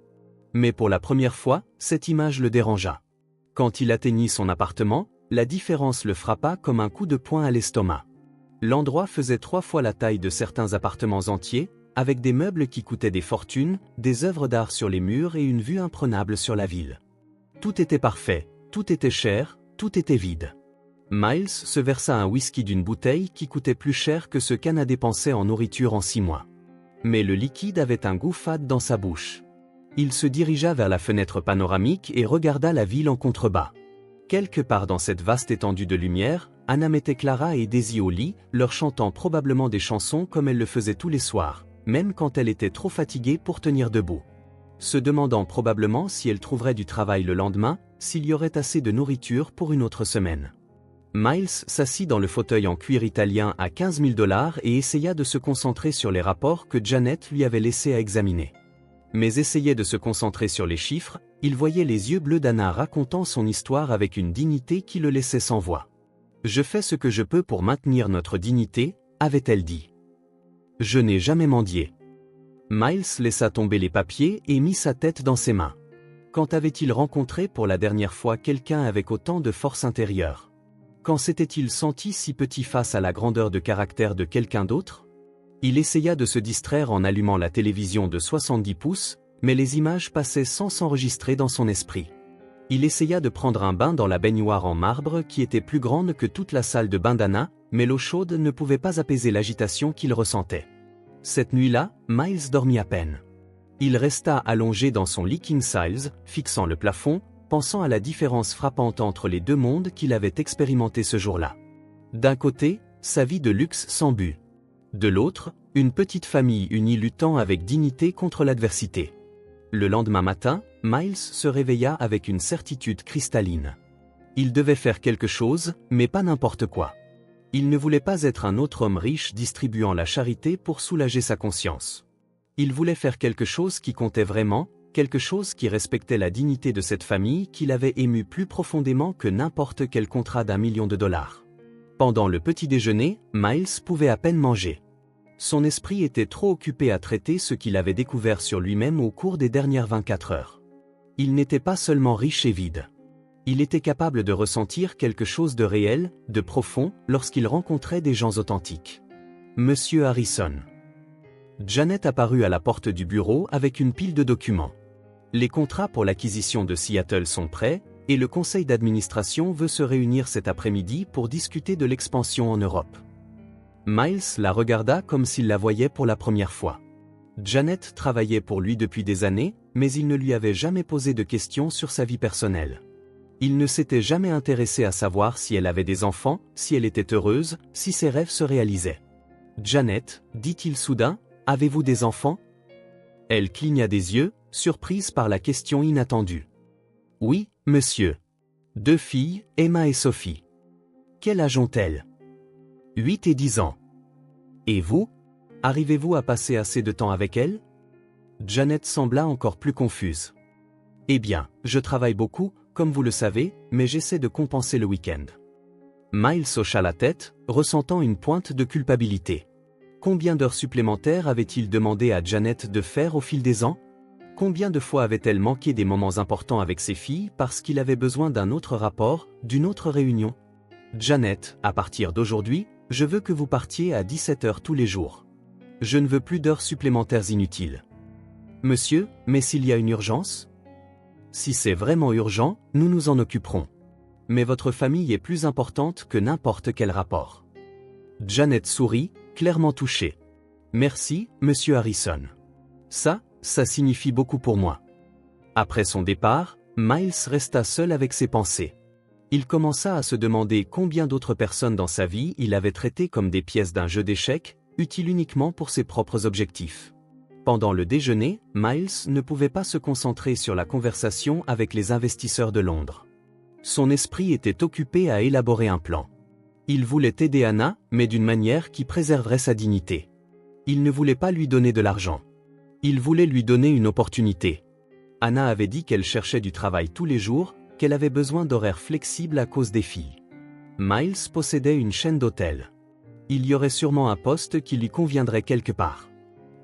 Mais pour la première fois, cette image le dérangea. Quand il atteignit son appartement, la différence le frappa comme un coup de poing à l'estomac. L'endroit faisait 3 fois la taille de certains appartements entiers, avec des meubles qui coûtaient des fortunes, des œuvres d'art sur les murs et une vue imprenable sur la ville. Tout était parfait, tout était cher, tout était vide. Miles se versa un whisky d'une bouteille qui coûtait plus cher que ce qu'Anna dépensait en nourriture en 6 mois. Mais le liquide avait un goût fade dans sa bouche. Il se dirigea vers la fenêtre panoramique et regarda la ville en contrebas. Quelque part dans cette vaste étendue de lumière, Anna mettait Clara et Daisy au lit, leur chantant probablement des chansons comme elle le faisait tous les soirs, même quand elle était trop fatiguée pour tenir debout. Se demandant probablement si elle trouverait du travail le lendemain, s'il y aurait assez de nourriture pour une autre semaine. Miles s'assit dans le fauteuil en cuir italien à 15 000 $ et essaya de se concentrer sur les rapports que Janet lui avait laissés à examiner. Mais essayait de se concentrer sur les chiffres, il voyait les yeux bleus d'Anna racontant son histoire avec une dignité qui le laissait sans voix. « Je fais ce que je peux pour maintenir notre dignité », avait-elle dit. « Je n'ai jamais mendié. » Miles laissa tomber les papiers et mit sa tête dans ses mains. Quand avait-il rencontré pour la dernière fois quelqu'un avec autant de force intérieure? Quand s'était-il senti si petit face à la grandeur de caractère de quelqu'un d'autre? Il essaya de se distraire en allumant la télévision de 70 pouces, mais les images passaient sans s'enregistrer dans son esprit. Il essaya de prendre un bain dans la baignoire en marbre qui était plus grande que toute la salle de bain d'Anna, mais l'eau chaude ne pouvait pas apaiser l'agitation qu'il ressentait. Cette nuit-là, Miles dormit à peine. Il resta allongé dans son lit king size, fixant le plafond, pensant à la différence frappante entre les deux mondes qu'il avait expérimenté ce jour-là. D'un côté, sa vie de luxe sans but. De l'autre, une petite famille unie luttant avec dignité contre l'adversité. Le lendemain matin, Miles se réveilla avec une certitude cristalline. Il devait faire quelque chose, mais pas n'importe quoi. Il ne voulait pas être un autre homme riche distribuant la charité pour soulager sa conscience. Il voulait faire quelque chose qui comptait vraiment, quelque chose qui respectait la dignité de cette famille qui l'avait ému plus profondément que n'importe quel contrat d'1 million de $. Pendant le petit déjeuner, Miles pouvait à peine manger. Son esprit était trop occupé à traiter ce qu'il avait découvert sur lui-même au cours des dernières 24 heures. Il n'était pas seulement riche et vide. Il était capable de ressentir quelque chose de réel, de profond, lorsqu'il rencontrait des gens authentiques. Monsieur Harrison. Janet apparut à la porte du bureau avec une pile de documents. Les contrats pour l'acquisition de Seattle sont prêts, et le conseil d'administration veut se réunir cet après-midi pour discuter de l'expansion en Europe. Miles la regarda comme s'il la voyait pour la première fois. Janet travaillait pour lui depuis des années, mais il ne lui avait jamais posé de questions sur sa vie personnelle. Il ne s'était jamais intéressé à savoir si elle avait des enfants, si elle était heureuse, si ses rêves se réalisaient. « Janet, dit-il soudain, avez-vous des enfants ?» Elle cligna des yeux, surprise par la question inattendue. « Oui, monsieur. 2 filles, Emma et Sophie. »« Quel âge ont-elles ?»« 8 et 10 ans. »« Et vous ? Arrivez-vous à passer assez de temps avec elles ?» Janet sembla encore plus confuse. « Eh bien, je travaille beaucoup, comme vous le savez, mais j'essaie de compenser le week-end. » Miles hocha la tête, ressentant une pointe de culpabilité. Combien d'heures supplémentaires avait-il demandé à Janet de faire au fil des ans? Combien de fois avait-elle manqué des moments importants avec ses filles parce qu'il avait besoin d'un autre rapport, d'une autre réunion? Janet, à partir d'aujourd'hui, je veux que vous partiez à 17 heures tous les jours. Je ne veux plus d'heures supplémentaires inutiles. Monsieur, mais s'il y a une urgence? Si c'est vraiment urgent, nous nous en occuperons. Mais votre famille est plus importante que n'importe quel rapport. Janet sourit, clairement touchée. Merci, monsieur Harrison. Ça signifie beaucoup pour moi. Après son départ, Miles resta seul avec ses pensées. Il commença à se demander combien d'autres personnes dans sa vie il avait traitées comme des pièces d'un jeu d'échecs, utiles uniquement pour ses propres objectifs. Pendant le déjeuner, Miles ne pouvait pas se concentrer sur la conversation avec les investisseurs de Londres. Son esprit était occupé à élaborer un plan. Il voulait aider Anna, mais d'une manière qui préserverait sa dignité. Il ne voulait pas lui donner de l'argent. Il voulait lui donner une opportunité. Anna avait dit qu'elle cherchait du travail tous les jours, qu'elle avait besoin d'horaires flexibles à cause des filles. Miles possédait une chaîne d'hôtels. Il y aurait sûrement un poste qui lui conviendrait quelque part.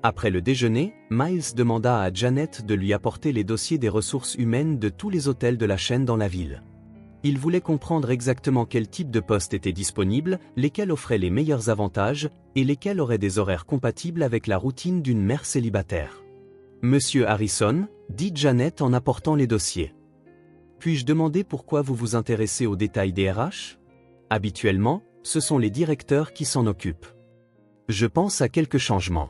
Après le déjeuner, Miles demanda à Janet de lui apporter les dossiers des ressources humaines de tous les hôtels de la chaîne dans la ville. Il voulait comprendre exactement quel type de poste était disponible, lesquels offraient les meilleurs avantages, et lesquels auraient des horaires compatibles avec la routine d'une mère célibataire. « Monsieur Harrison, » dit Janet en apportant les dossiers. « Puis-je demander pourquoi vous vous intéressez aux détails des RH? Habituellement, ce sont les directeurs qui s'en occupent. Je pense à quelques changements.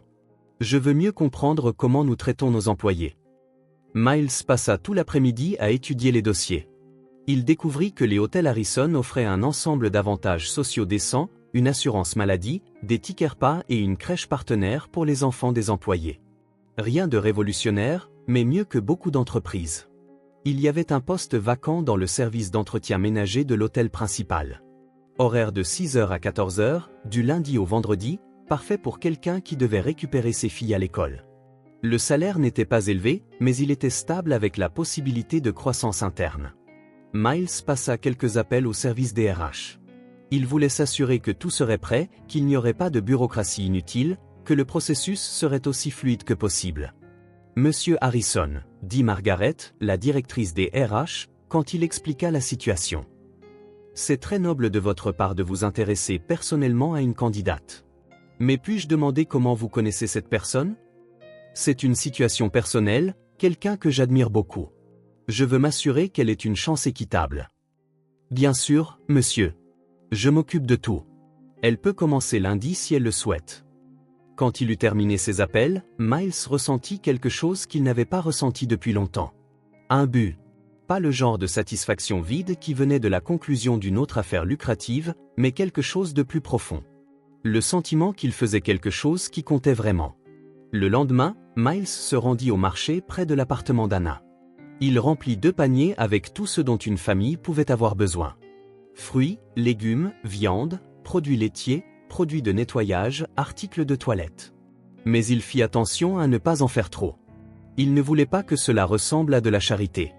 Je veux mieux comprendre comment nous traitons nos employés. » Miles passa tout l'après-midi à étudier les dossiers. Il découvrit que les hôtels Harrison offraient un ensemble d'avantages sociaux décents, une assurance maladie, des tickets repas et une crèche partenaire pour les enfants des employés. Rien de révolutionnaire, mais mieux que beaucoup d'entreprises. Il y avait un poste vacant dans le service d'entretien ménager de l'hôtel principal. Horaire de 6h à 14h, du lundi au vendredi, parfait pour quelqu'un qui devait récupérer ses filles à l'école. Le salaire n'était pas élevé, mais il était stable avec la possibilité de croissance interne. Miles passa quelques appels au service des RH. Il voulait s'assurer que tout serait prêt, qu'il n'y aurait pas de bureaucratie inutile, que le processus serait aussi fluide que possible. « Monsieur Harrison, » dit Margaret, la directrice des RH, quand il expliqua la situation. « C'est très noble de votre part de vous intéresser personnellement à une candidate. Mais puis-je demander comment vous connaissez cette personne? C'est une situation personnelle, quelqu'un que j'admire beaucoup. Je veux m'assurer qu'elle ait une chance équitable. » « Bien sûr, monsieur. Je m'occupe de tout. Elle peut commencer lundi si elle le souhaite. » Quand il eut terminé ses appels, Miles ressentit quelque chose qu'il n'avait pas ressenti depuis longtemps. Un but. Pas le genre de satisfaction vide qui venait de la conclusion d'une autre affaire lucrative, mais quelque chose de plus profond. Le sentiment qu'il faisait quelque chose qui comptait vraiment. Le lendemain, Miles se rendit au marché près de l'appartement d'Anna. Il remplit 2 paniers avec tout ce dont une famille pouvait avoir besoin. Fruits, légumes, viande, produits laitiers, produits de nettoyage, articles de toilette. Mais il fit attention à ne pas en faire trop. Il ne voulait pas que cela ressemble à de la charité.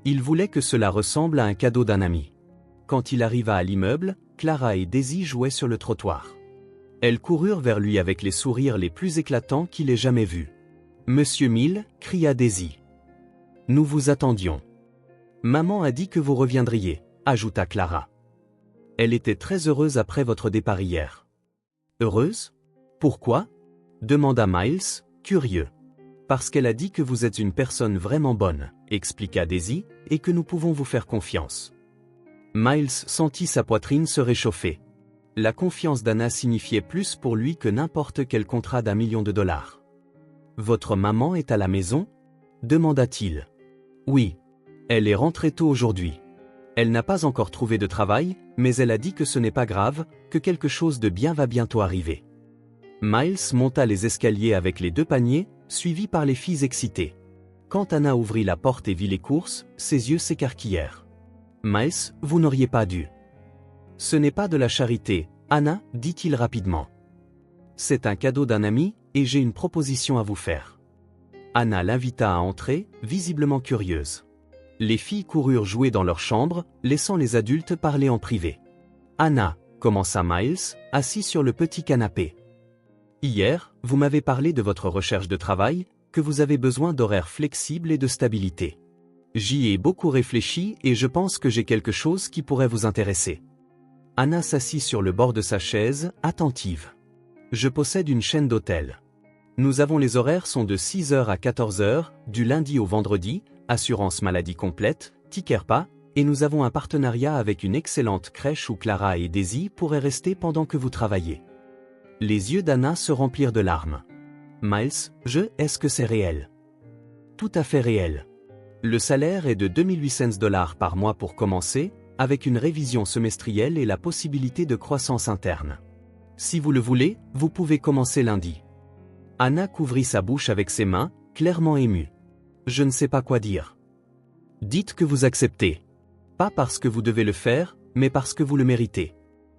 Il voulait que cela ressemble à un cadeau d'un ami. Quand il arriva à l'immeuble, Clara et Daisy jouaient sur le trottoir. Elles coururent vers lui avec les sourires les plus éclatants qu'il ait jamais vus. « Monsieur Mill » cria Daisy. « Nous vous attendions. »« Maman a dit que vous reviendriez » ajouta Clara. Elle était très heureuse après votre départ hier. « Heureuse? Pourquoi » demanda Miles, curieux. « Parce qu'elle a dit que vous êtes une personne vraiment bonne, » expliqua Daisy, « et que nous pouvons vous faire confiance. » Miles sentit sa poitrine se réchauffer. La confiance d'Anna signifiait plus pour lui que n'importe quel contrat d'1 million de dollars. « Votre maman est à la maison » demanda-t-il. « Oui. Elle est rentrée tôt aujourd'hui. » Elle n'a pas encore trouvé de travail, mais elle a dit que ce n'est pas grave, que quelque chose de bien va bientôt arriver. Miles monta les escaliers avec les 2 paniers, suivi par les filles excitées. Quand Anna ouvrit la porte et vit les courses, ses yeux s'écarquillèrent. « Miles, vous n'auriez pas dû. »« Ce n'est pas de la charité, Anna, dit-il rapidement. C'est un cadeau d'un ami, et j'ai une proposition à vous faire. » Anna l'invita à entrer, visiblement curieuse. Les filles coururent jouer dans leur chambre, laissant les adultes parler en privé. « Anna, » commença Miles, assis sur le petit canapé. « Hier, vous m'avez parlé de votre recherche de travail, que vous avez besoin d'horaires flexibles et de stabilité. J'y ai beaucoup réfléchi et je pense que j'ai quelque chose qui pourrait vous intéresser. » Anna s'assit sur le bord de sa chaise, attentive. « Je possède une chaîne d'hôtels. Nous avons les horaires sont de 6h à 14h, du lundi au vendredi, assurance maladie complète, ticket repas, et nous avons un partenariat avec une excellente crèche où Clara et Daisy pourraient rester pendant que vous travaillez. » Les yeux d'Anna se remplirent de larmes. « Miles, est-ce que c'est réel? » « Tout à fait réel. Le salaire est de $2800 par mois pour commencer, avec une révision semestrielle et la possibilité de croissance interne. Si vous le voulez, vous pouvez commencer lundi. » Anna couvrit sa bouche avec ses mains, clairement émue. « Je ne sais pas quoi dire. »« Dites que vous acceptez. Pas parce que vous devez le faire, mais parce que vous le méritez.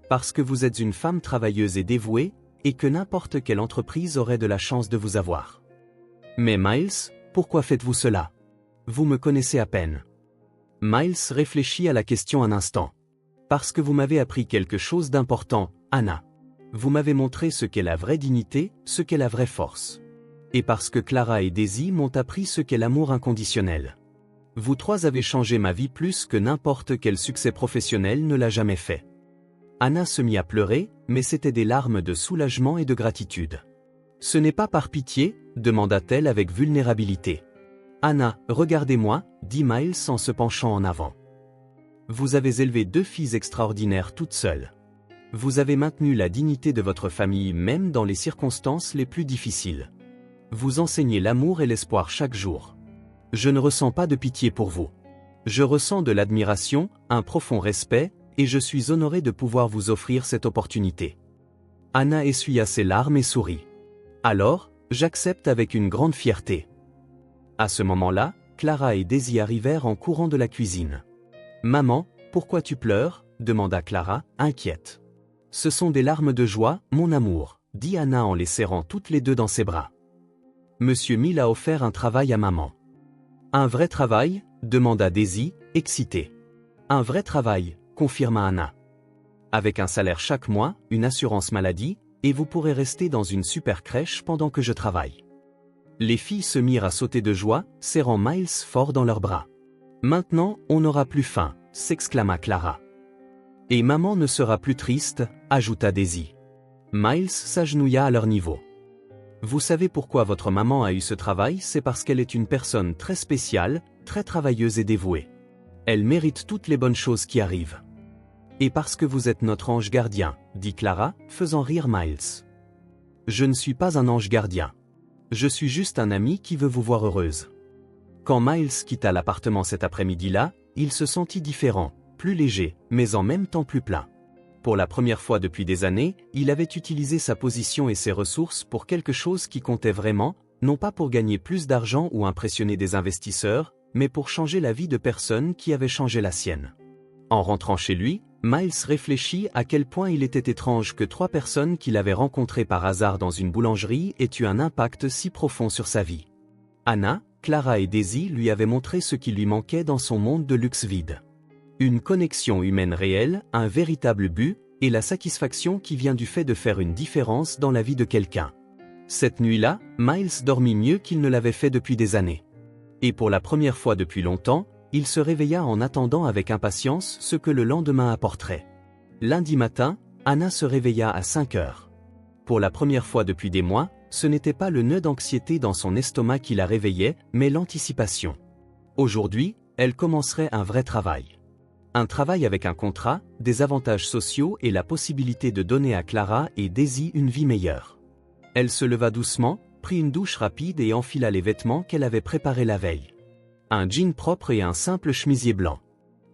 Parce que vous êtes une femme travailleuse et dévouée, et que n'importe quelle entreprise aurait de la chance de vous avoir. »« Mais Miles, pourquoi faites-vous cela? Vous me connaissez à peine. » Miles réfléchit à la question un instant. « Parce que vous m'avez appris quelque chose d'important, Anna. Vous m'avez montré ce qu'est la vraie dignité, ce qu'est la vraie force. Et parce que Clara et Daisy m'ont appris ce qu'est l'amour inconditionnel. Vous 3 avez changé ma vie plus que n'importe quel succès professionnel ne l'a jamais fait. » Anna se mit à pleurer, mais c'était des larmes de soulagement et de gratitude. « Ce n'est pas par pitié ?» demanda-t-elle avec vulnérabilité. « Anna, regardez-moi, » dit Miles en se penchant en avant. « Vous avez élevé 2 filles extraordinaires toutes seules. Vous avez maintenu la dignité de votre famille même dans les circonstances les plus difficiles. Vous enseignez l'amour et l'espoir chaque jour. Je ne ressens pas de pitié pour vous. Je ressens de l'admiration, un profond respect, et je suis honoré de pouvoir vous offrir cette opportunité. » Anna essuya ses larmes et sourit. « Alors, j'accepte avec une grande fierté. » À ce moment-là, Clara et Daisy arrivèrent en courant de la cuisine. « Maman, pourquoi tu pleures ?» demanda Clara, inquiète. « Ce sont des larmes de joie, mon amour, » dit Anna en les serrant toutes les 2 dans ses bras. « Monsieur Mill a offert un travail à maman. »« Un vrai travail ?» demanda Daisy, excitée. « Un vrai travail, » confirma Anna. « Avec un salaire chaque mois, une assurance maladie, et vous pourrez rester dans une super crèche pendant que je travaille. » Les filles se mirent à sauter de joie, serrant Miles fort dans leurs bras. « Maintenant, on n'aura plus faim » s'exclama Clara. « Et maman ne sera plus triste » ajouta Daisy. Miles s'agenouilla à leur niveau. « Vous savez pourquoi votre maman a eu ce travail? C'est parce qu'elle est une personne très spéciale, très travailleuse et dévouée. Elle mérite toutes les bonnes choses qui arrivent. » « Et parce que vous êtes notre ange gardien, » dit Clara, faisant rire Miles. « Je ne suis pas un ange gardien. Je suis juste un ami qui veut vous voir heureuse. » Quand Miles quitta l'appartement cet après-midi-là, il se sentit différent, plus léger, mais en même temps plus plein. Pour la première fois depuis des années, il avait utilisé sa position et ses ressources pour quelque chose qui comptait vraiment, non pas pour gagner plus d'argent ou impressionner des investisseurs, mais pour changer la vie de personnes qui avaient changé la sienne. En rentrant chez lui, Miles réfléchit à quel point il était étrange que 3 personnes qu'il avait rencontrées par hasard dans une boulangerie aient eu un impact si profond sur sa vie. Anna, Clara et Daisy lui avaient montré ce qui lui manquait dans son monde de luxe vide. Une connexion humaine réelle, un véritable but, et la satisfaction qui vient du fait de faire une différence dans la vie de quelqu'un. Cette nuit-là, Miles dormit mieux qu'il ne l'avait fait depuis des années. Et pour la première fois depuis longtemps, il se réveilla en attendant avec impatience ce que le lendemain apporterait. Lundi matin, Anna se réveilla à 5 heures. Pour la première fois depuis des mois, ce n'était pas le nœud d'anxiété dans son estomac qui la réveillait, mais l'anticipation. Aujourd'hui, elle commencerait un vrai travail. Un travail avec un contrat, des avantages sociaux et la possibilité de donner à Clara et Daisy une vie meilleure. Elle se leva doucement, prit une douche rapide et enfila les vêtements qu'elle avait préparés la veille. Un jean propre et un simple chemisier blanc.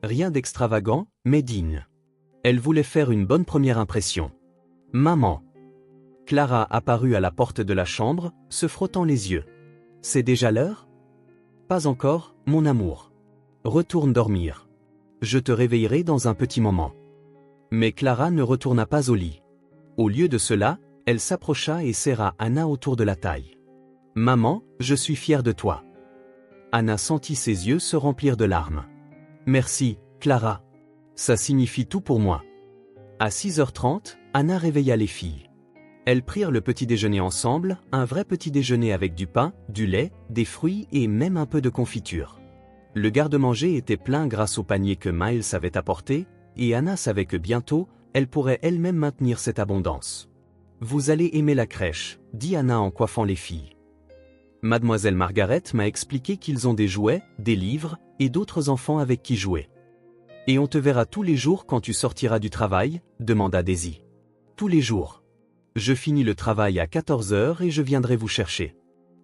rien d'extravagant, mais digne. Elle voulait faire une bonne première impression. Maman. Clara apparut à la porte de la chambre, se frottant les yeux. C'est déjà l'heure? Pas encore, mon amour. Retourne dormir. Je te réveillerai dans un petit moment. Mais Clara ne retourna pas au lit. Au lieu de cela, elle s'approcha et serra Anna autour de la taille. Maman, je suis fière de toi. Anna sentit ses yeux se remplir de larmes. Merci, Clara. Ça signifie tout pour moi. À 6h30, Anna réveilla les filles. Elles prirent le petit déjeuner ensemble, un vrai petit déjeuner avec du pain, du lait, des fruits et même un peu de confiture. Le garde-manger était plein grâce au panier que Miles avait apporté, et Anna savait que bientôt, elle pourrait elle-même maintenir cette abondance. Vous allez aimer la crèche, dit Anna en coiffant les filles. Mademoiselle Margaret m'a expliqué qu'ils ont des jouets, des livres, et d'autres enfants avec qui jouer. Et on te verra tous les jours quand tu sortiras du travail, demanda Daisy. Tous les jours. Je finis le travail à 14h et je viendrai vous chercher.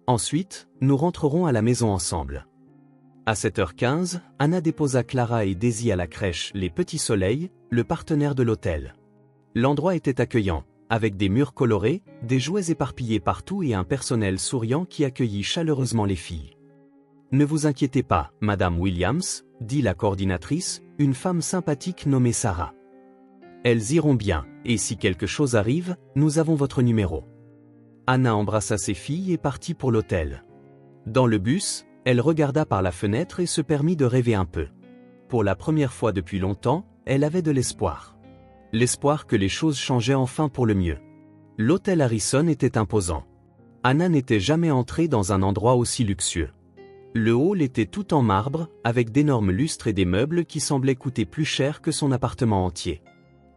Ensuite, nous rentrerons à la maison ensemble. À 7h15, Anna déposa Clara et Daisy à la crèche Les Petits Soleils, le partenaire de l'hôtel. L'endroit était accueillant, avec des murs colorés, des jouets éparpillés partout et un personnel souriant qui accueillit chaleureusement les filles. Ne vous inquiétez pas, Madame Williams, dit la coordinatrice, une femme sympathique nommée Sarah. Elles iront bien, et si quelque chose arrive, nous avons votre numéro. Anna embrassa ses filles et partit pour l'hôtel. Dans le bus, elle regarda par la fenêtre et se permit de rêver un peu. Pour la première fois depuis longtemps, elle avait de l'espoir. L'espoir que les choses changeaient enfin pour le mieux. L'hôtel Harrison était imposant. Anna n'était jamais entrée dans un endroit aussi luxueux. Le hall était tout en marbre, avec d'énormes lustres et des meubles qui semblaient coûter plus cher que son appartement entier.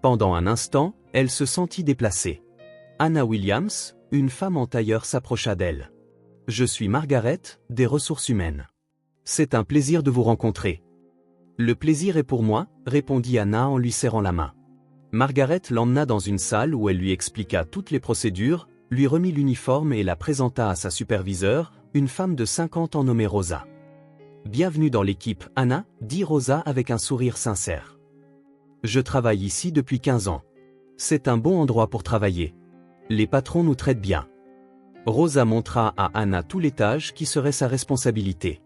Pendant un instant, elle se sentit déplacée. Anna Williams, une femme en tailleur, s'approcha d'elle. « Je suis Margaret, des ressources humaines. C'est un plaisir de vous rencontrer. »« Le plaisir est pour moi, » répondit Anna en lui serrant la main. Margaret l'emmena dans une salle où elle lui expliqua toutes les procédures, lui remit l'uniforme et la présenta à sa superviseure, une femme de 50 ans nommée Rosa. « Bienvenue dans l'équipe, Anna, » dit Rosa avec un sourire sincère. « Je travaille ici depuis 15 ans. C'est un bon endroit pour travailler. Les patrons nous traitent bien. » Rosa montra à Anna tout l'étage qui serait sa responsabilité.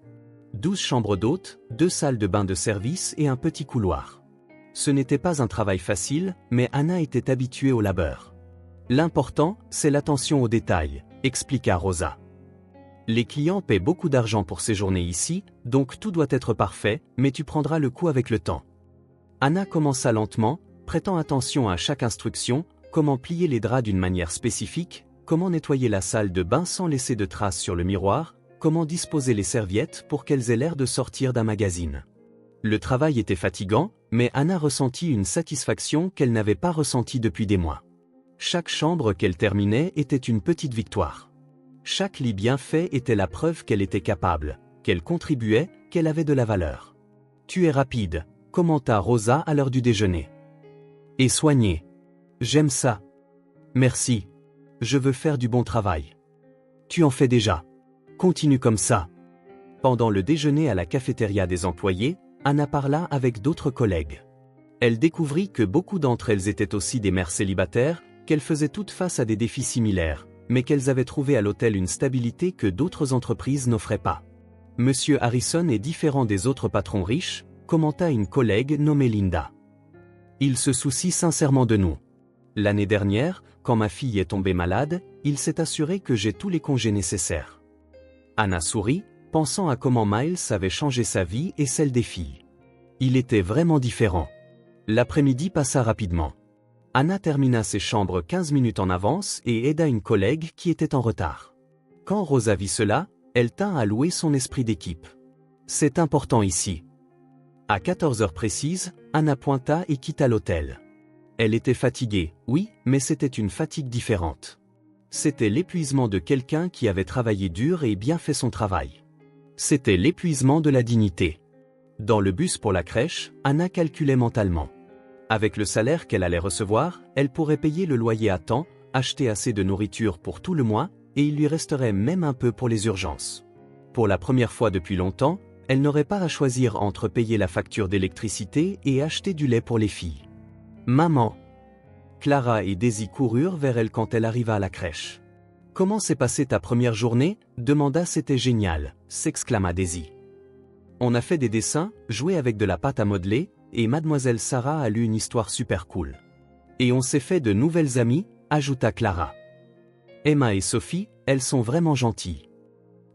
12 chambres d'hôtes, 2 salles de bain de service et un petit couloir. Ce n'était pas un travail facile, mais Anna était habituée au labeur. L'important, c'est l'attention aux détails, expliqua Rosa. Les clients paient beaucoup d'argent pour séjourner ici, donc tout doit être parfait, mais tu prendras le coup avec le temps. Anna commença lentement, prêtant attention à chaque instruction, comment plier les draps d'une manière spécifique, comment nettoyer la salle de bain sans laisser de traces sur le miroir, comment disposer les serviettes pour qu'elles aient l'air de sortir d'un magazine. Le travail était fatigant, mais Anna ressentit une satisfaction qu'elle n'avait pas ressentie depuis des mois. Chaque chambre qu'elle terminait était une petite victoire. Chaque lit bien fait était la preuve qu'elle était capable, qu'elle contribuait, qu'elle avait de la valeur. « Tu es rapide », commenta Rosa à l'heure du déjeuner. « Et soigné. J'aime ça. Merci. Je veux faire du bon travail. Tu en fais déjà. Continue comme ça. » Pendant le déjeuner à la cafétéria des employés, Anna parla avec d'autres collègues. Elle découvrit que beaucoup d'entre elles étaient aussi des mères célibataires, qu'elles faisaient toutes face à des défis similaires, mais qu'elles avaient trouvé à l'hôtel une stabilité que d'autres entreprises n'offraient pas. « Monsieur Harrison est différent des autres patrons riches », commenta une collègue nommée Linda. « Il se soucie sincèrement de nous. L'année dernière, quand ma fille est tombée malade, il s'est assuré que j'ai tous les congés nécessaires. » Anna sourit, pensant à comment Miles avait changé sa vie et celle des filles. Il était vraiment différent. L'après-midi passa rapidement. Anna termina ses chambres 15 minutes en avance et aida une collègue qui était en retard. Quand Rosa vit cela, elle tint à louer son esprit d'équipe. C'est important ici. À 14h précises, Anna pointa et quitta l'hôtel. Elle était fatiguée, oui, mais c'était une fatigue différente. C'était l'épuisement de quelqu'un qui avait travaillé dur et bien fait son travail. C'était l'épuisement de la dignité. Dans le bus pour la crèche, Anna calculait mentalement. Avec le salaire qu'elle allait recevoir, elle pourrait payer le loyer à temps, acheter assez de nourriture pour tout le mois, et il lui resterait même un peu pour les urgences. Pour la première fois depuis longtemps, Elle n'aurait pas à choisir entre payer la facture d'électricité et acheter du lait pour les filles. Maman. Clara et Daisy coururent vers elle quand elle arriva à la crèche. Comment s'est passée ta première journée? Demanda. C'était génial, s'exclama Daisy. On a fait des dessins, joué avec de la pâte à modeler, et mademoiselle Sarah a lu une histoire super cool. Et on s'est fait de nouvelles amies, ajouta Clara. Emma et Sophie, elles sont vraiment gentilles.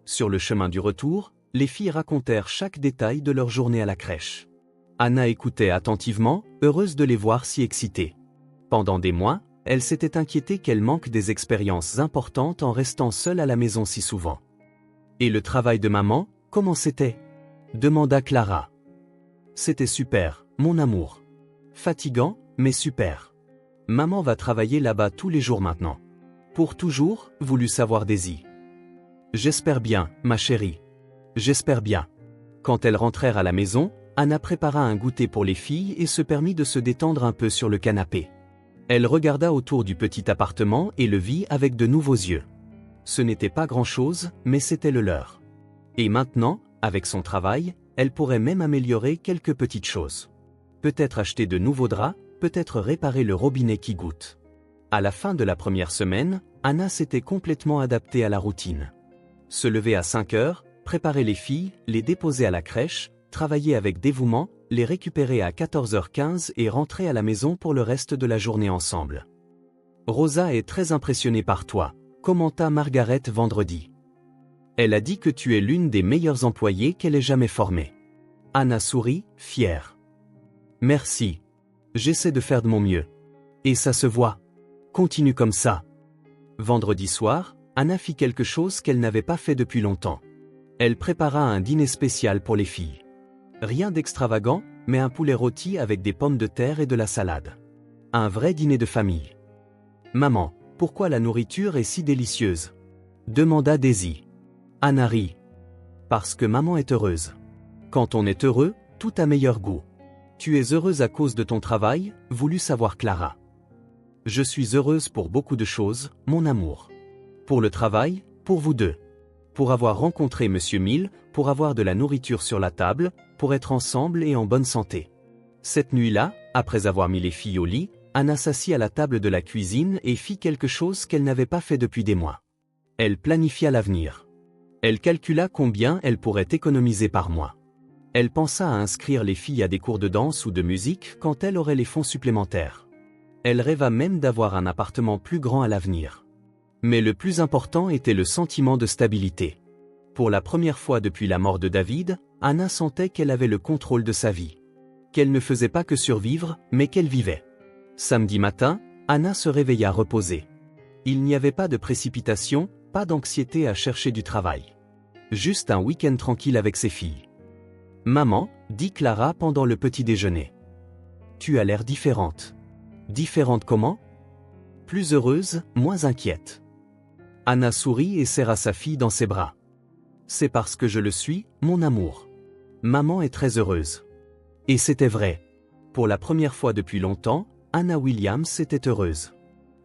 Sur le chemin du retour, les filles racontèrent chaque détail de leur journée à la crèche. Anna écoutait attentivement, heureuse de les voir si excitées. Pendant des mois, elle s'était inquiétée qu'elle manque des expériences importantes en restant seule à la maison si souvent. Et le travail de maman, comment c'était? Demanda Clara. C'était super, mon amour. Fatigant, mais super. Maman va travailler là-bas tous les jours maintenant. Pour toujours, voulut savoir Daisy. J'espère bien, ma chérie. J'espère bien. Quand elles rentrèrent à la maison, Anna prépara un goûter pour les filles et se permit de se détendre un peu sur le canapé. Elle regarda autour du petit appartement et le vit avec de nouveaux yeux. Ce n'était pas grand-chose, mais c'était le leur. Et maintenant, avec son travail, elle pourrait même améliorer quelques petites choses. Peut-être acheter de nouveaux draps, peut-être réparer le robinet qui goutte. À la fin de la première semaine, Anna s'était complètement adaptée à la routine. Se lever à 5 heures, préparer les filles, les déposer à la crèche, travailler avec dévouement, les récupérer à 14h15 et rentrer à la maison pour le reste de la journée ensemble. Rosa est très impressionnée par toi, commenta Margaret vendredi. Elle a dit que tu es l'une des meilleures employées qu'elle ait jamais formées. Anna sourit, fière. Merci. J'essaie de faire de mon mieux. Et ça se voit. Continue comme ça. Vendredi soir, Anna fit quelque chose qu'elle n'avait pas fait depuis longtemps. Elle prépara un dîner spécial pour les filles. Rien d'extravagant, mais un poulet rôti avec des pommes de terre et de la salade. Un vrai dîner de famille. Maman, pourquoi la nourriture est si délicieuse? Demanda Daisy. Anna rit. Parce que maman est heureuse. Quand on est heureux, tout a meilleur goût. Tu es heureuse à cause de ton travail, voulut savoir Clara. Je suis heureuse pour beaucoup de choses, mon amour. Pour le travail, pour vous deux. Pour avoir rencontré Monsieur Mill, pour avoir de la nourriture sur la table, pour être ensemble et en bonne santé. Cette nuit-là, après avoir mis les filles au lit, Anna s'assit à la table de la cuisine et fit quelque chose qu'elle n'avait pas fait depuis des mois. Elle planifia l'avenir. Elle calcula combien elle pourrait économiser par mois. Elle pensa à inscrire les filles à des cours de danse ou de musique quand elle aurait les fonds supplémentaires. Elle rêva même d'avoir un appartement plus grand à l'avenir. Mais le plus important était le sentiment de stabilité. Pour la première fois depuis la mort de David, Anna sentait qu'elle avait le contrôle de sa vie. Qu'elle ne faisait pas que survivre, mais qu'elle vivait. Samedi matin, Anna se réveilla reposée. Il n'y avait pas de précipitation, pas d'anxiété à chercher du travail. Juste un week-end tranquille avec ses filles. Maman, dit Clara pendant le petit déjeuner. Tu as l'air différente. Différente comment? Plus heureuse, moins inquiète. Anna sourit et serra sa fille dans ses bras. C'est parce que je le suis, mon amour. Maman est très heureuse. Et c'était vrai. Pour la première fois depuis longtemps, Anna Williams était heureuse.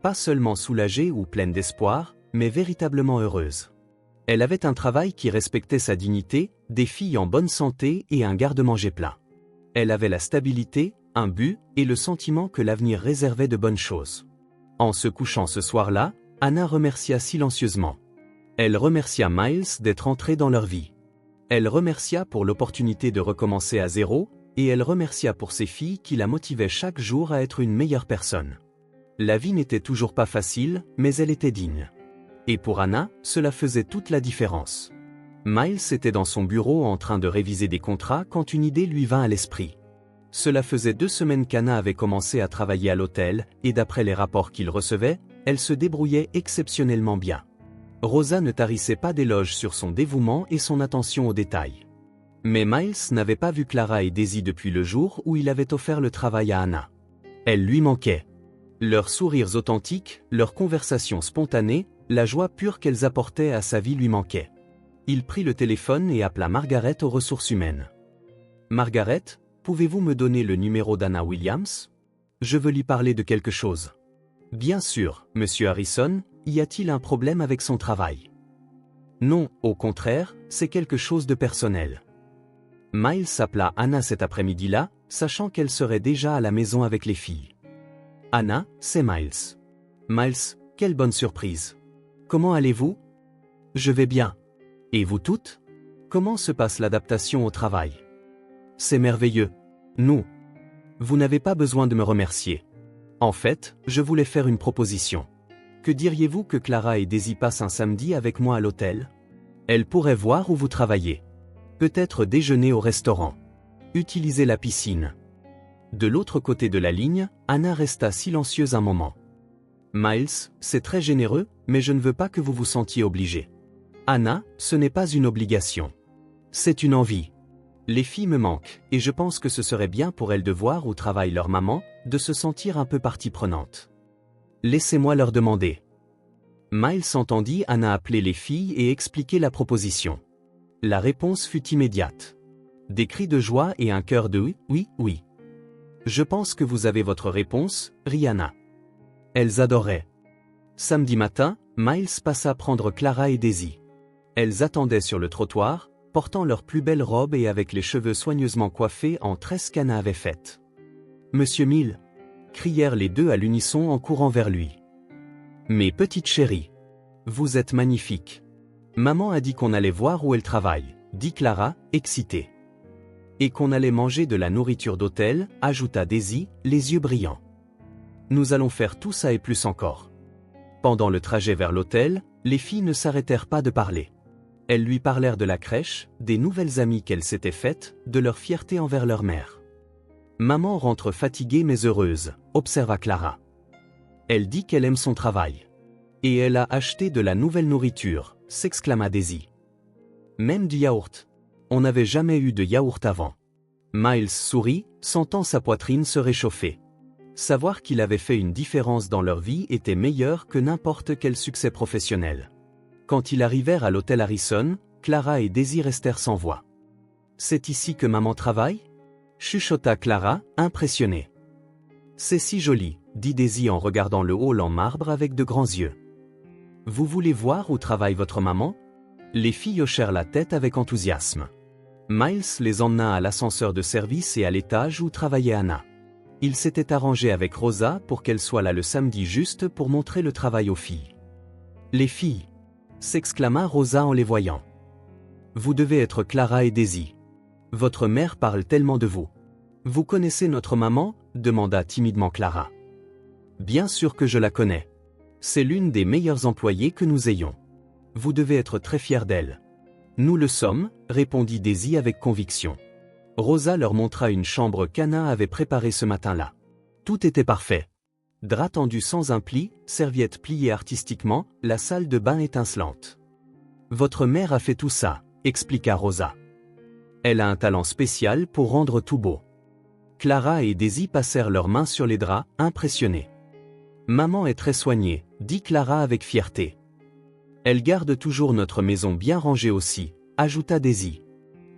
Pas seulement soulagée ou pleine d'espoir, mais véritablement heureuse. Elle avait un travail qui respectait sa dignité, des filles en bonne santé et un garde-manger plein. Elle avait la stabilité, un but, et le sentiment que l'avenir réservait de bonnes choses. En se couchant ce soir-là, Anna remercia silencieusement. Elle remercia Miles d'être entré dans leur vie. Elle remercia pour l'opportunité de recommencer à zéro, et elle remercia pour ses filles qui la motivaient chaque jour à être une meilleure personne. La vie n'était toujours pas facile, mais elle était digne. Et pour Anna, cela faisait toute la différence. Miles était dans son bureau en train de réviser des contrats quand une idée lui vint à l'esprit. Cela faisait 2 semaines qu'Anna avait commencé à travailler à l'hôtel, et d'après les rapports qu'il recevait, elle se débrouillait exceptionnellement bien. Rosa ne tarissait pas d'éloges sur son dévouement et son attention aux détails. Mais Miles n'avait pas vu Clara et Daisy depuis le jour où il avait offert le travail à Anna. Elle lui manquait. Leurs sourires authentiques, leurs conversations spontanées, la joie pure qu'elles apportaient à sa vie lui manquaient. Il prit le téléphone et appela Margaret aux ressources humaines. « Margaret, pouvez-vous me donner le numéro d'Anna Williams? Je veux lui parler de quelque chose. » « Bien sûr, Monsieur Harrison, y a-t-il un problème avec son travail? » « Non, au contraire, c'est quelque chose de personnel. » Miles appela Anna cet après-midi-là, sachant qu'elle serait déjà à la maison avec les filles. Anna, c'est Miles. Miles, quelle bonne surprise. Comment allez-vous? Je vais bien. Et vous toutes? Comment se passe l'adaptation au travail? C'est merveilleux. Nous. Vous n'avez pas besoin de me remercier. En fait, je voulais faire une proposition. Que diriez-vous que Clara et Daisy passent un samedi avec moi à l'hôtel? Elles pourraient voir où vous travaillez. Peut-être déjeuner au restaurant. Utiliser la piscine. De l'autre côté de la ligne, Anna resta silencieuse un moment. Miles, c'est très généreux, mais je ne veux pas que vous vous sentiez obligé. Anna, ce n'est pas une obligation. C'est une envie. Les filles me manquent, et je pense que ce serait bien pour elles de voir où travaille leur maman, de se sentir un peu partie prenante. Laissez-moi leur demander. Miles entendit Anna appeler les filles et expliquer la proposition. La réponse fut immédiate. Des cris de joie et un cœur de oui, oui, oui. Je pense que vous avez votre réponse, Rihanna. Elles adoraient. Samedi matin, Miles passa prendre Clara et Daisy. Elles attendaient sur le trottoir, portant leurs plus belles robes et avec les cheveux soigneusement coiffés en tresses qu'Anna avait faites. Monsieur Mill, crièrent les deux à l'unisson en courant vers lui. Mes petites chéries, vous êtes magnifiques. Maman a dit qu'on allait voir où elle travaille, dit Clara, excitée. Et qu'on allait manger de la nourriture d'hôtel, ajouta Daisy, les yeux brillants. Nous allons faire tout ça et plus encore. Pendant le trajet vers l'hôtel, les filles ne s'arrêtèrent pas de parler. Elles lui parlèrent de la crèche, des nouvelles amies qu'elles s'étaient faites, de leur fierté envers leur mère. Maman rentre fatiguée mais heureuse, observa Clara. Elle dit qu'elle aime son travail. Et elle a acheté de la nouvelle nourriture, s'exclama Daisy. Même du yaourt. On n'avait jamais eu de yaourt avant. Miles sourit, sentant sa poitrine se réchauffer. Savoir qu'il avait fait une différence dans leur vie était meilleur que n'importe quel succès professionnel. Quand ils arrivèrent à l'hôtel Harrison, Clara et Daisy restèrent sans voix. C'est ici que maman travaille? Chuchota Clara, impressionnée. C'est si joli, dit Daisy en regardant le hall en marbre avec de grands yeux. Vous voulez voir où travaille votre maman? Les filles hochèrent la tête avec enthousiasme. Miles les emmena à l'ascenseur de service et à l'étage où travaillait Anna. Il s'était arrangé avec Rosa pour qu'elle soit là le samedi juste pour montrer le travail aux filles. Les filles, s'exclama Rosa en les voyant. Vous devez être Clara et Daisy. Votre mère parle tellement de vous. Vous connaissez notre maman? Demanda timidement Clara. Bien sûr que je la connais. C'est l'une des meilleures employées que nous ayons. Vous devez être très fiers d'elle. Nous le sommes, répondit Daisy avec conviction. Rosa leur montra une chambre qu'Anna avait préparée ce matin-là. Tout était parfait. Drap tendu sans un pli, serviettes pliées artistiquement, la salle de bain étincelante. Votre mère a fait tout ça, expliqua Rosa. Elle a un talent spécial pour rendre tout beau. Clara et Daisy passèrent leurs mains sur les draps, impressionnés. Maman est très soignée, dit Clara avec fierté. Elle garde toujours notre maison bien rangée aussi, ajouta Daisy.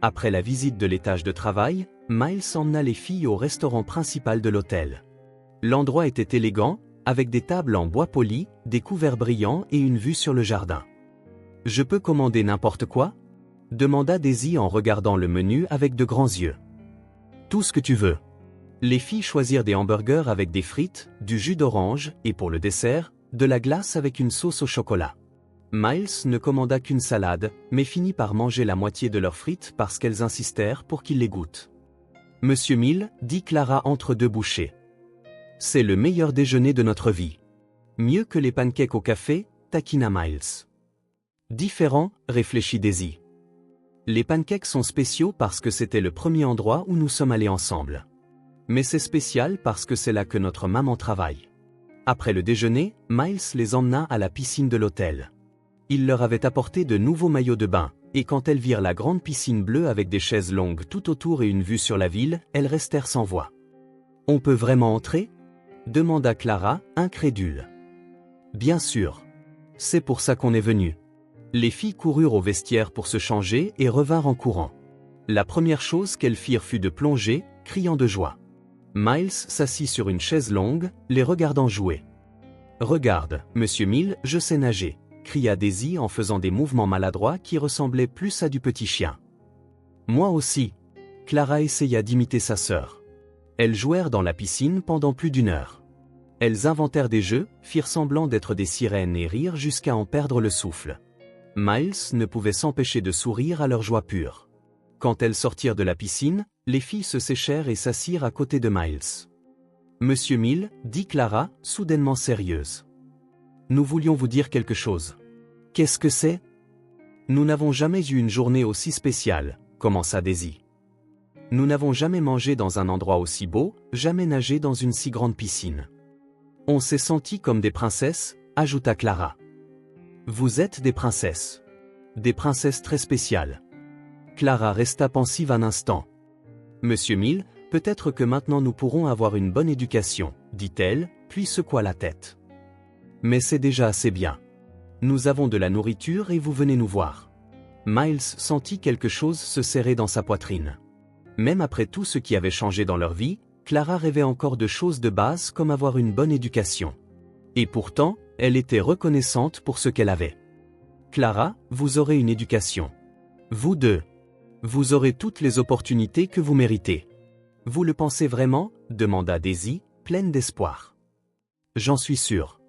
Après la visite de l'étage de travail, Miles emmena les filles au restaurant principal de l'hôtel. L'endroit était élégant, avec des tables en bois poli, des couverts brillants et une vue sur le jardin. « Je peux commander n'importe quoi ?» demanda Daisy en regardant le menu avec de grands yeux. « Tout ce que tu veux. » Les filles choisirent des hamburgers avec des frites, du jus d'orange et pour le dessert, de la glace avec une sauce au chocolat. Miles ne commanda qu'une salade, mais finit par manger la moitié de leurs frites parce qu'elles insistèrent pour qu'il les goûte. « Monsieur Mill, dit Clara entre deux bouchées. C'est le meilleur déjeuner de notre vie. Mieux que les pancakes au café, taquina Miles. Différent, réfléchit Daisy. Les pancakes sont spéciaux parce que c'était le premier endroit où nous sommes allés ensemble. Mais c'est spécial parce que c'est là que notre maman travaille. Après le déjeuner, Miles les emmena à la piscine de l'hôtel. Il leur avait apporté de nouveaux maillots de bain, et quand elles virent la grande piscine bleue avec des chaises longues tout autour et une vue sur la ville, elles restèrent sans voix. « On peut vraiment entrer ?» demanda Clara, incrédule. « Bien sûr. C'est pour ça qu'on est venu. » Les filles coururent au vestiaire pour se changer et revinrent en courant. La première chose qu'elles firent fut de plonger, criant de joie. Miles s'assit sur une chaise longue, les regardant jouer. « Regarde, Monsieur Mill, je sais nager », cria Daisy en faisant des mouvements maladroits qui ressemblaient plus à du petit chien. « Moi aussi », Clara essaya d'imiter sa sœur. Elles jouèrent dans la piscine pendant plus d'1 heure. Elles inventèrent des jeux, firent semblant d'être des sirènes et rirent jusqu'à en perdre le souffle. Miles ne pouvait s'empêcher de sourire à leur joie pure. Quand elles sortirent de la piscine, les filles se séchèrent et s'assirent à côté de Miles. « Monsieur Mill, » dit Clara, soudainement sérieuse. « Nous voulions vous dire quelque chose. »« Qu'est-ce que c'est ?» ?»« Nous n'avons jamais eu une journée aussi spéciale, » commença Daisy. « Nous n'avons jamais mangé dans un endroit aussi beau, jamais nagé dans une si grande piscine. On s'est sentis comme des princesses, » ajouta Clara. « Vous êtes des princesses. Des princesses très spéciales. » Clara resta pensive un instant. « Monsieur Mill, peut-être que maintenant nous pourrons avoir une bonne éducation, » dit-elle, puis secoua la tête. « Mais c'est déjà assez bien. Nous avons de la nourriture et vous venez nous voir. » Miles sentit quelque chose se serrer dans sa poitrine. Même après tout ce qui avait changé dans leur vie, Clara rêvait encore de choses de base comme avoir une bonne éducation. Et pourtant, elle était reconnaissante pour ce qu'elle avait. « Clara, vous aurez une éducation. Vous deux. Vous aurez toutes les opportunités que vous méritez. » « Vous le pensez vraiment ?» demanda Daisy, pleine d'espoir. « J'en suis sûre.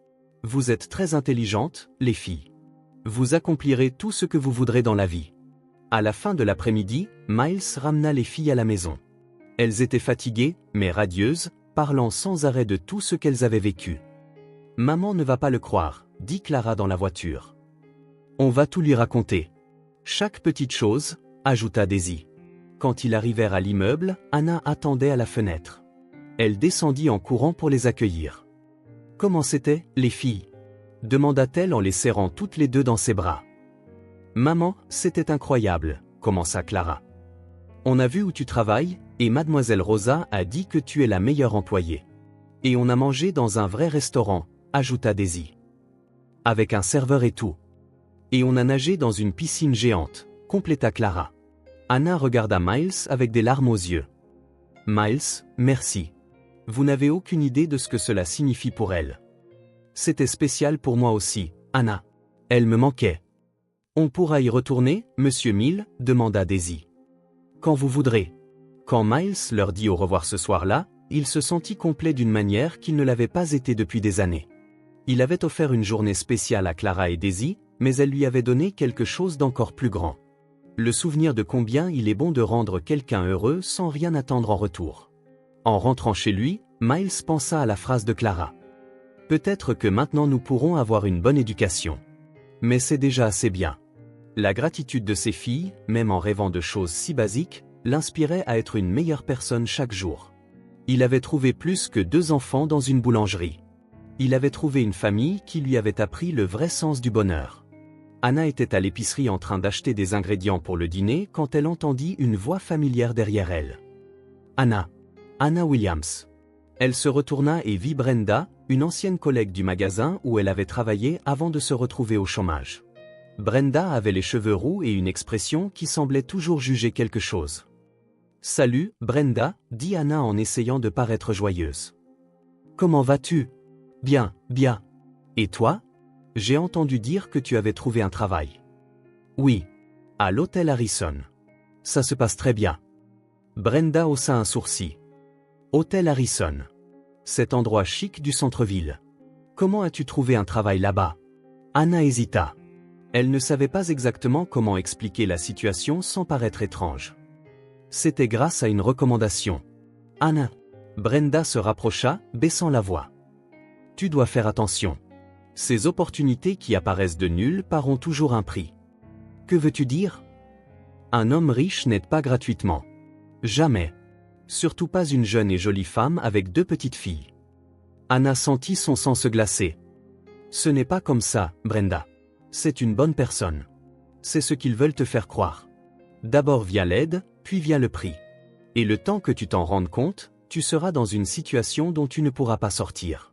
Vous êtes très intelligentes, les filles. Vous accomplirez tout ce que vous voudrez dans la vie. » À la fin de l'après-midi, Miles ramena les filles à la maison. Elles étaient fatiguées, mais radieuses, parlant sans arrêt de tout ce qu'elles avaient vécu. « Maman ne va pas le croire, » dit Clara dans la voiture. « On va tout lui raconter. Chaque petite chose, » ajouta Daisy. Quand ils arrivèrent à l'immeuble, Anna attendait à la fenêtre. Elle descendit en courant pour les accueillir. « Comment c'était, les filles ?» demanda-t-elle en les serrant toutes les deux dans ses bras. « Maman, c'était incroyable, » commença Clara. « On a vu où tu travailles, et mademoiselle Rosa a dit que tu es la meilleure employée. Et on a mangé dans un vrai restaurant, » ajouta Daisy. « Avec un serveur et tout. Et on a nagé dans une piscine géante, » compléta Clara. Anna regarda Miles avec des larmes aux yeux. « Miles, merci. Vous n'avez aucune idée de ce que cela signifie pour elle. C'était spécial pour moi aussi, Anna. Elle me manquait. »« On pourra y retourner, monsieur Mill ?» demanda Daisy. « Quand vous voudrez. » Quand Miles leur dit au revoir ce soir-là, il se sentit complet d'une manière qu'il ne l'avait pas été depuis des années. Il avait offert une journée spéciale à Clara et Daisy, mais elle lui avait donné quelque chose d'encore plus grand. Le souvenir de combien il est bon de rendre quelqu'un heureux sans rien attendre en retour. En rentrant chez lui, Miles pensa à la phrase de Clara. « Peut-être que maintenant nous pourrons avoir une bonne éducation. Mais c'est déjà assez bien. » La gratitude de ses filles, même en rêvant de choses si basiques, l'inspirait à être une meilleure personne chaque jour. Il avait trouvé plus que 2 enfants dans une boulangerie. Il avait trouvé une famille qui lui avait appris le vrai sens du bonheur. Anna était à l'épicerie en train d'acheter des ingrédients pour le dîner quand elle entendit une voix familière derrière elle. Anna. Anna Williams. Elle se retourna et vit Brenda, une ancienne collègue du magasin où elle avait travaillé avant de se retrouver au chômage. Brenda avait les cheveux roux et une expression qui semblait toujours juger quelque chose. « Salut, Brenda, » dit Anna en essayant de paraître joyeuse. « Comment vas-tu ? » ?»« Bien, bien. Et toi ? J'ai entendu dire que tu avais trouvé un travail. »« Oui. À l'hôtel Harrison. » »« Ça se passe très bien. » Brenda haussa un sourcil. « Hôtel Harrison. Cet endroit chic du centre-ville. Comment as-tu trouvé un travail là-bas ?» Anna hésita. Elle ne savait pas exactement comment expliquer la situation sans paraître étrange. C'était grâce à une recommandation. « Anna. » Brenda se rapprocha, baissant la voix. « Tu dois faire attention. Ces opportunités qui apparaissent de nulle part ont toujours un prix. » « Que veux-tu dire ? » Un homme riche n'aide pas gratuitement. Jamais. Surtout pas une jeune et jolie femme avec 2 petites filles. Anna sentit son sang se glacer. « Ce n'est pas comme ça, Brenda. C'est une bonne personne. C'est ce qu'ils veulent te faire croire. D'abord vient l'aide, puis vient le prix. Et le temps que tu t'en rendes compte, tu seras dans une situation dont tu ne pourras pas sortir. »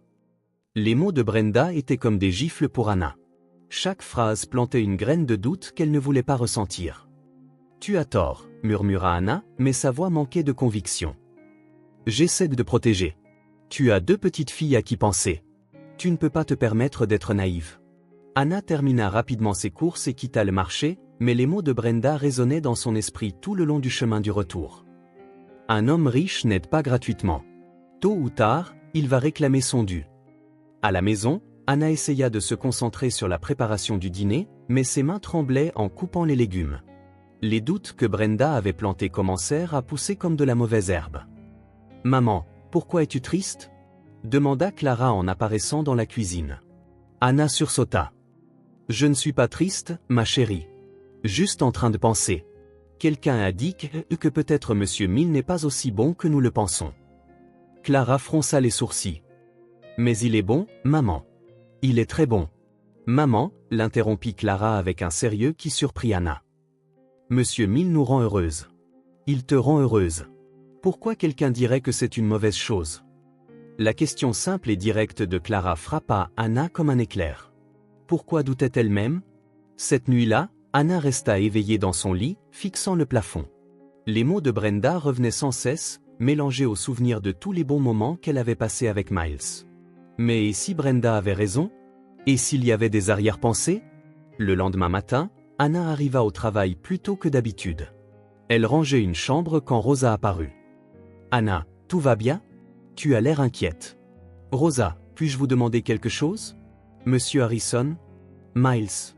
Les mots de Brenda étaient comme des gifles pour Anna. Chaque phrase plantait une graine de doute qu'elle ne voulait pas ressentir. « Tu as tort, » murmura Anna, mais sa voix manquait de conviction. « J'essaie de te protéger. Tu as 2 petites filles à qui penser. Tu ne peux pas te permettre d'être naïve. » Anna termina rapidement ses courses et quitta le marché, mais les mots de Brenda résonnaient dans son esprit tout le long du chemin du retour. Un homme riche n'aide pas gratuitement. Tôt ou tard, il va réclamer son dû. À la maison, Anna essaya de se concentrer sur la préparation du dîner, mais ses mains tremblaient en coupant les légumes. Les doutes que Brenda avait plantés commencèrent à pousser comme de la mauvaise herbe. « Maman, pourquoi es-tu triste ?» demanda Clara en apparaissant dans la cuisine. Anna sursauta. « Je ne suis pas triste, ma chérie. Juste en train de penser. Quelqu'un a dit que peut-être Monsieur Mill n'est pas aussi bon que nous le pensons. » Clara fronça les sourcils. « Mais il est bon, maman. Il est très bon. » « Maman, l'interrompit Clara avec un sérieux qui surprit Anna. « Monsieur Mill nous rend heureuse. Il te rend heureuse. Pourquoi quelqu'un dirait que c'est une mauvaise chose ?» La question simple et directe de Clara frappa Anna comme un éclair. Pourquoi doutait-elle même? Cette nuit-là, Anna resta éveillée dans son lit, fixant le plafond. Les mots de Brenda revenaient sans cesse, mélangés aux souvenirs de tous les bons moments qu'elle avait passés avec Miles. Mais et si Brenda avait raison? Et s'il y avait des arrière-pensées? Le lendemain matin, Anna arriva au travail plus tôt que d'habitude. Elle rangeait une chambre quand Rosa apparut. « Anna, tout va bien? Tu as l'air inquiète. »« Rosa, puis-je vous demander quelque chose? Monsieur Harrison? Miles?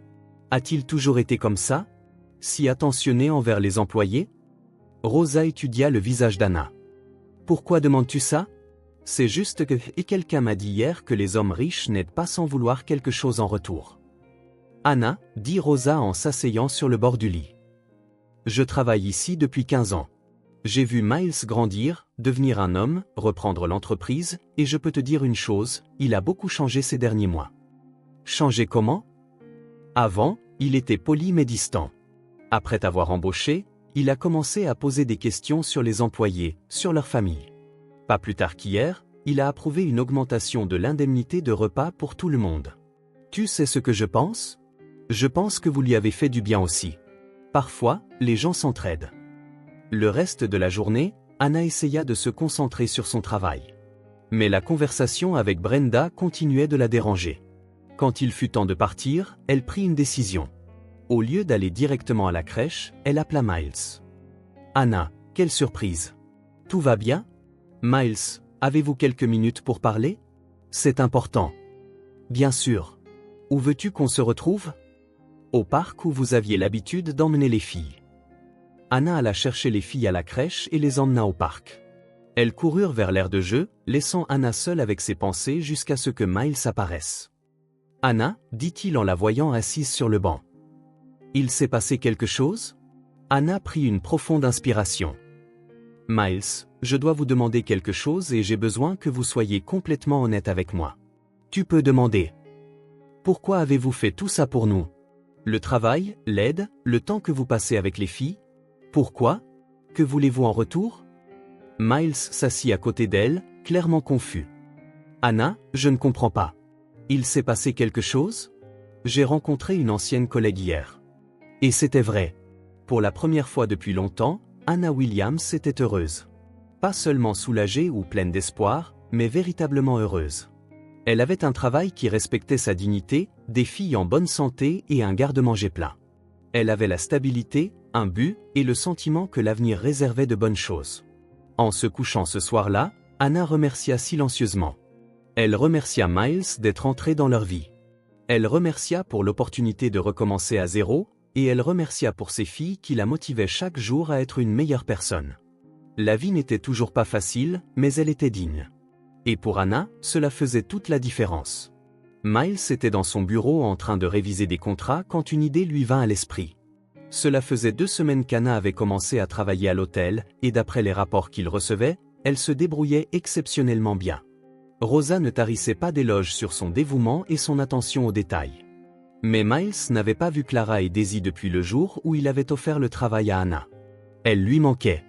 A-t-il toujours été comme ça? Si attentionné envers les employés ?» Rosa étudia le visage d'Anna. « Pourquoi demandes-tu ça? C'est juste que quelqu'un m'a dit hier que les hommes riches n'aident pas sans vouloir quelque chose en retour. » Anna, dit Rosa en s'asseyant sur le bord du lit. « Je travaille ici depuis 15 ans. J'ai vu Miles grandir, devenir un homme, reprendre l'entreprise, et je peux te dire une chose, il a beaucoup changé ces derniers mois. » Changé comment? Avant, il était poli mais distant. Après t'avoir embauché, il a commencé à poser des questions sur les employés, sur leur famille. Pas plus tard qu'hier, il a approuvé une augmentation de l'indemnité de repas pour tout le monde. Tu sais ce que je pense? Je pense que vous lui avez fait du bien aussi. Parfois, les gens s'entraident. Le reste de la journée, Anna essaya de se concentrer sur son travail. Mais la conversation avec Brenda continuait de la déranger. Quand il fut temps de partir, elle prit une décision. Au lieu d'aller directement à la crèche, elle appela Miles. « Anna, quelle surprise! Tout va bien? Miles, avez-vous quelques minutes pour parler? C'est important. » Bien sûr. Où veux-tu qu'on se retrouve? Au parc où vous aviez l'habitude d'emmener les filles. Anna alla chercher les filles à la crèche et les emmena au parc. Elles coururent vers l'aire de jeu, laissant Anna seule avec ses pensées jusqu'à ce que Miles apparaisse. « Anna, dit-il en la voyant assise sur le banc. Il s'est passé quelque chose? Anna prit une profonde inspiration. « Miles, je dois vous demander quelque chose et j'ai besoin que vous soyez complètement honnête avec moi. » Tu peux demander. Pourquoi avez-vous fait tout ça pour nous? Le travail, l'aide, le temps que vous passez avec les filles? Pourquoi? Que voulez-vous en retour? Miles s'assit à côté d'elle, clairement confus. Anna, je ne comprends pas. Il s'est passé quelque chose? J'ai rencontré une ancienne collègue hier. Et c'était vrai. Pour la première fois depuis longtemps, Anna Williams était heureuse. Pas seulement soulagée ou pleine d'espoir, mais véritablement heureuse. Elle avait un travail qui respectait sa dignité, des filles en bonne santé et un garde-manger plein. Elle avait la stabilité, un but, et le sentiment que l'avenir réservait de bonnes choses. En se couchant ce soir-là, Anna remercia silencieusement. Elle remercia Miles d'être entré dans leur vie. Elle remercia pour l'opportunité de recommencer à zéro, et elle remercia pour ses filles qui la motivaient chaque jour à être une meilleure personne. La vie n'était toujours pas facile, mais elle était digne. Et pour Anna, cela faisait toute la différence. Miles était dans son bureau en train de réviser des contrats quand une idée lui vint à l'esprit. Cela faisait 2 semaines qu'Anna avait commencé à travailler à l'hôtel, et d'après les rapports qu'il recevait, elle se débrouillait exceptionnellement bien. Rosa ne tarissait pas d'éloges sur son dévouement et son attention aux détails. Mais Miles n'avait pas vu Clara et Daisy depuis le jour où il avait offert le travail à Anna. Elle lui manquait.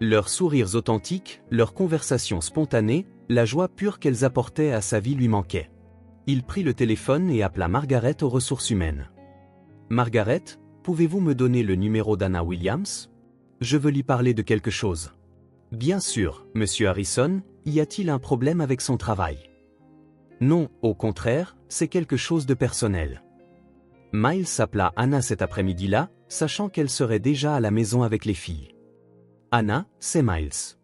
Leurs sourires authentiques, leurs conversations spontanées, la joie pure qu'elles apportaient à sa vie lui manquaient. Il prit le téléphone et appela Margaret aux ressources humaines. « Margaret, pouvez-vous me donner le numéro d'Anna Williams? Je veux lui parler de quelque chose. » « Bien sûr, Monsieur Harrison, y a-t-il un problème avec son travail? » « Non, au contraire, c'est quelque chose de personnel. » Miles appela Anna cet après-midi-là, sachant qu'elle serait déjà à la maison avec les filles. « Anna, c'est Miles.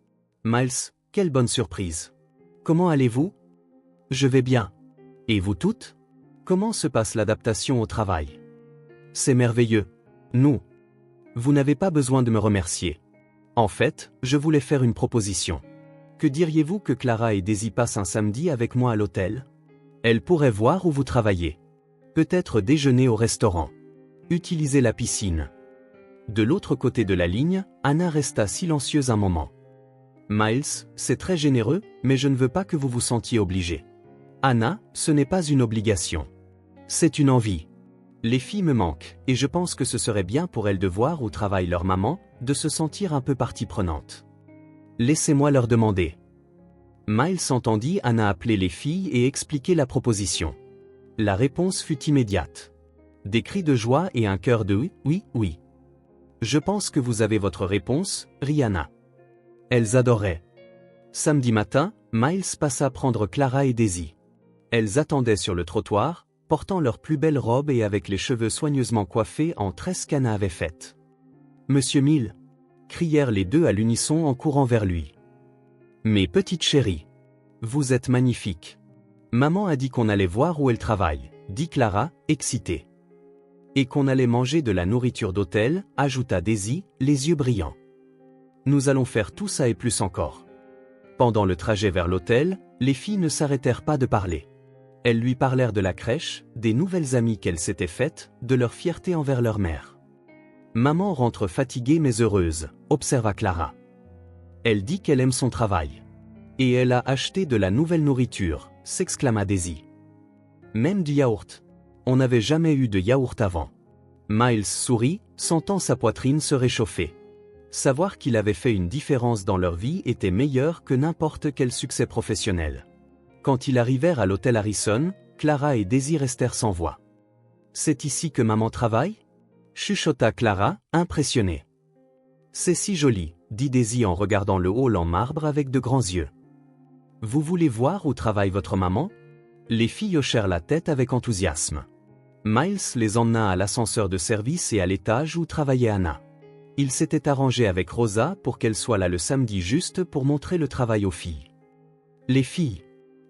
Miles, quelle bonne surprise. Comment allez-vous? Je vais bien. Et vous toutes? Comment se passe l'adaptation au travail? C'est merveilleux. Nous. Vous n'avez pas besoin de me remercier. En fait, je voulais faire une proposition. Que diriez-vous que Clara et Daisy passent un samedi avec moi à l'hôtel? Elles pourraient voir où vous travaillez. Peut-être déjeuner au restaurant. Utiliser la piscine. De l'autre côté de la ligne, Anna resta silencieuse un moment. Miles, c'est très généreux, mais je ne veux pas que vous vous sentiez obligé. Anna, ce n'est pas une obligation. C'est une envie. Les filles me manquent, et je pense que ce serait bien pour elles de voir où travaille leur maman, de se sentir un peu partie prenante. Laissez-moi leur demander. Miles entendit Anna appeler les filles et expliquer la proposition. La réponse fut immédiate. Des cris de joie et un cœur de oui, oui, oui. Je pense que vous avez votre réponse, rit Anna. Elles adoraient. Samedi matin, Miles passa prendre Clara et Daisy. Elles attendaient sur le trottoir, portant leurs plus belles robes et avec les cheveux soigneusement coiffés en tresses qu'Anna avait faites. Monsieur Mill, crièrent les deux à l'unisson en courant vers lui. Mes petites chéries, vous êtes magnifiques. Maman a dit qu'on allait voir où elle travaille, dit Clara, excitée. Et qu'on allait manger de la nourriture d'hôtel, ajouta Daisy, les yeux brillants. Nous allons faire tout ça et plus encore. Pendant le trajet vers l'hôtel, les filles ne s'arrêtèrent pas de parler. Elles lui parlèrent de la crèche, des nouvelles amies qu'elles s'étaient faites, de leur fierté envers leur mère. Maman rentre fatiguée mais heureuse, observa Clara. Elle dit qu'elle aime son travail. Et elle a acheté de la nouvelle nourriture, s'exclama Daisy. Même du yaourt. On n'avait jamais eu de yaourt avant. Miles sourit, sentant sa poitrine se réchauffer. Savoir qu'il avait fait une différence dans leur vie était meilleur que n'importe quel succès professionnel. Quand ils arrivèrent à l'hôtel Harrison, Clara et Daisy restèrent sans voix. C'est ici que maman travaille? Chuchota Clara, impressionnée. C'est si joli, dit Daisy en regardant le hall en marbre avec de grands yeux. Vous voulez voir où travaille votre maman? Les filles hochèrent la tête avec enthousiasme. Miles les emmena à l'ascenseur de service et à l'étage où travaillait Anna. Il s'était arrangé avec Rosa pour qu'elle soit là le samedi juste pour montrer le travail aux filles. Les filles,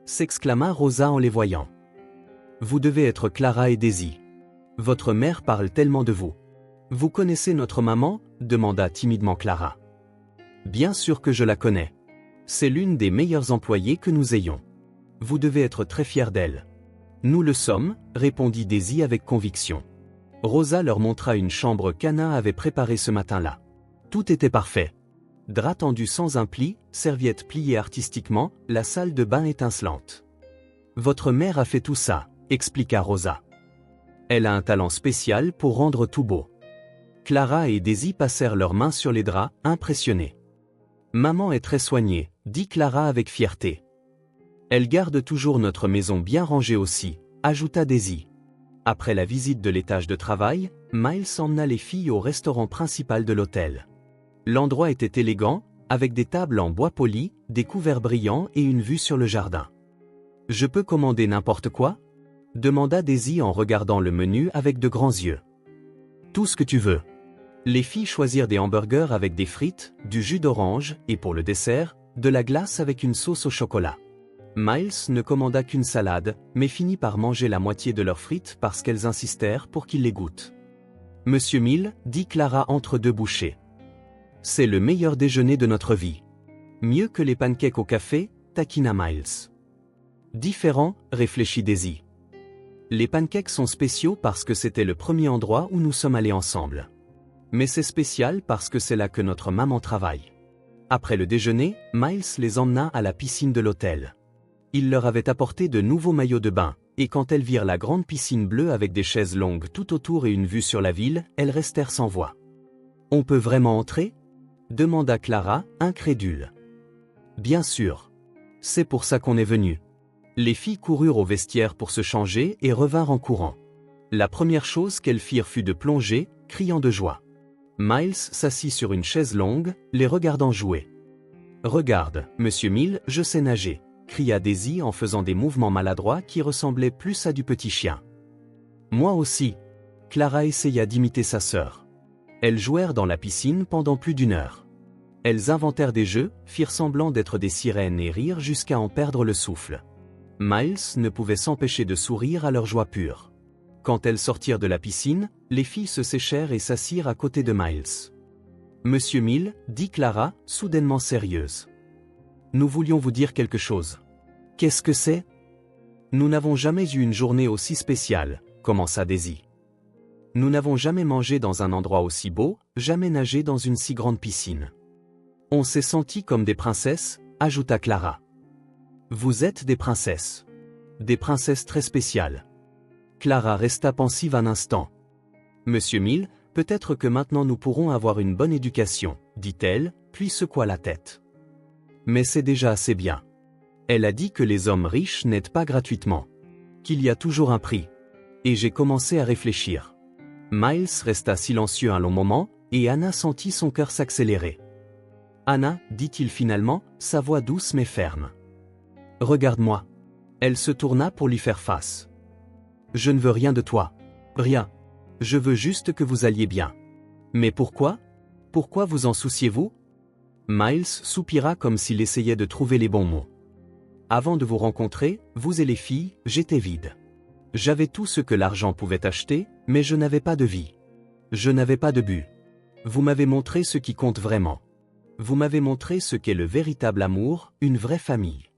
s'exclama Rosa en les voyant. Vous devez être Clara et Daisy. Votre mère parle tellement de vous. Vous connaissez notre maman? Demanda timidement Clara. Bien sûr que je la connais. C'est l'une des meilleures employées que nous ayons. Vous devez être très fiers d'elle. Nous le sommes, répondit Daisy avec conviction. Rosa leur montra une chambre qu'Anna avait préparée ce matin-là. Tout était parfait. Drap tendu sans un pli, serviettes pliées artistiquement, la salle de bain étincelante. Votre mère a fait tout ça, expliqua Rosa. Elle a un talent spécial pour rendre tout beau. Clara et Daisy passèrent leurs mains sur les draps, impressionnés. Maman est très soignée, dit Clara avec fierté. Elle garde toujours notre maison bien rangée aussi, ajouta Daisy. Après la visite de l'étage de travail, Miles emmena les filles au restaurant principal de l'hôtel. L'endroit était élégant, avec des tables en bois poli, des couverts brillants et une vue sur le jardin. Je peux commander n'importe quoi? Demanda Daisy en regardant le menu avec de grands yeux. Tout ce que tu veux. Les filles choisirent des hamburgers avec des frites, du jus d'orange et pour le dessert, de la glace avec une sauce au chocolat. Miles ne commanda qu'une salade, mais finit par manger la moitié de leurs frites parce qu'elles insistèrent pour qu'il les goûte. Monsieur Mill, dit Clara entre deux bouchées. C'est le meilleur déjeuner de notre vie. Mieux que les pancakes au café, taquina Miles. Différent, réfléchit Daisy. Les pancakes sont spéciaux parce que c'était le premier endroit où nous sommes allés ensemble. Mais c'est spécial parce que c'est là que notre maman travaille. Après le déjeuner, Miles les emmena à la piscine de l'hôtel. Il leur avait apporté de nouveaux maillots de bain, et quand elles virent la grande piscine bleue avec des chaises longues tout autour et une vue sur la ville, elles restèrent sans voix. « On peut vraiment entrer ?» demanda Clara, incrédule. « Bien sûr. C'est pour ça qu'on est venu. » Les filles coururent au vestiaire pour se changer et revinrent en courant. La première chose qu'elles firent fut de plonger, criant de joie. Miles s'assit sur une chaise longue, les regardant jouer. « Regarde, Monsieur Mill, je sais nager !» cria Daisy en faisant des mouvements maladroits qui ressemblaient plus à du petit chien. « Moi aussi !» Clara essaya d'imiter sa sœur. Elles jouèrent dans la piscine pendant plus d'1 heure. Elles inventèrent des jeux, firent semblant d'être des sirènes et rirent jusqu'à en perdre le souffle. Miles ne pouvait s'empêcher de sourire à leur joie pure. Quand elles sortirent de la piscine, les filles se séchèrent et s'assirent à côté de Miles. « Monsieur Mill, dit Clara, soudainement sérieuse. Nous voulions vous dire quelque chose. »« Qu'est-ce que c'est ?»« Nous n'avons jamais eu une journée aussi spéciale, » commença Daisy. « Nous n'avons jamais mangé dans un endroit aussi beau, jamais nagé dans une si grande piscine. On s'est sentis comme des princesses, ajouta Clara. Vous êtes des princesses. Des princesses très spéciales. Clara resta pensive un instant. Monsieur Mill, peut-être que maintenant nous pourrons avoir une bonne éducation, dit-elle, puis secoua la tête. Mais c'est déjà assez bien. Elle a dit que les hommes riches n'aident pas gratuitement. Qu'il y a toujours un prix. Et j'ai commencé à réfléchir. Miles resta silencieux un long moment, et Anna sentit son cœur s'accélérer. Anna, dit-il finalement, sa voix douce mais ferme. Regarde-moi. Elle se tourna pour lui faire face. Je ne veux rien de toi. Rien. Je veux juste que vous alliez bien. Mais pourquoi? Pourquoi vous en souciez-vous? Miles soupira comme s'il essayait de trouver les bons mots. Avant de vous rencontrer, vous et les filles, j'étais vide. J'avais tout ce que l'argent pouvait acheter, mais je n'avais pas de vie. Je n'avais pas de but. Vous m'avez montré ce qui compte vraiment. Vous m'avez montré ce qu'est le véritable amour, une vraie famille.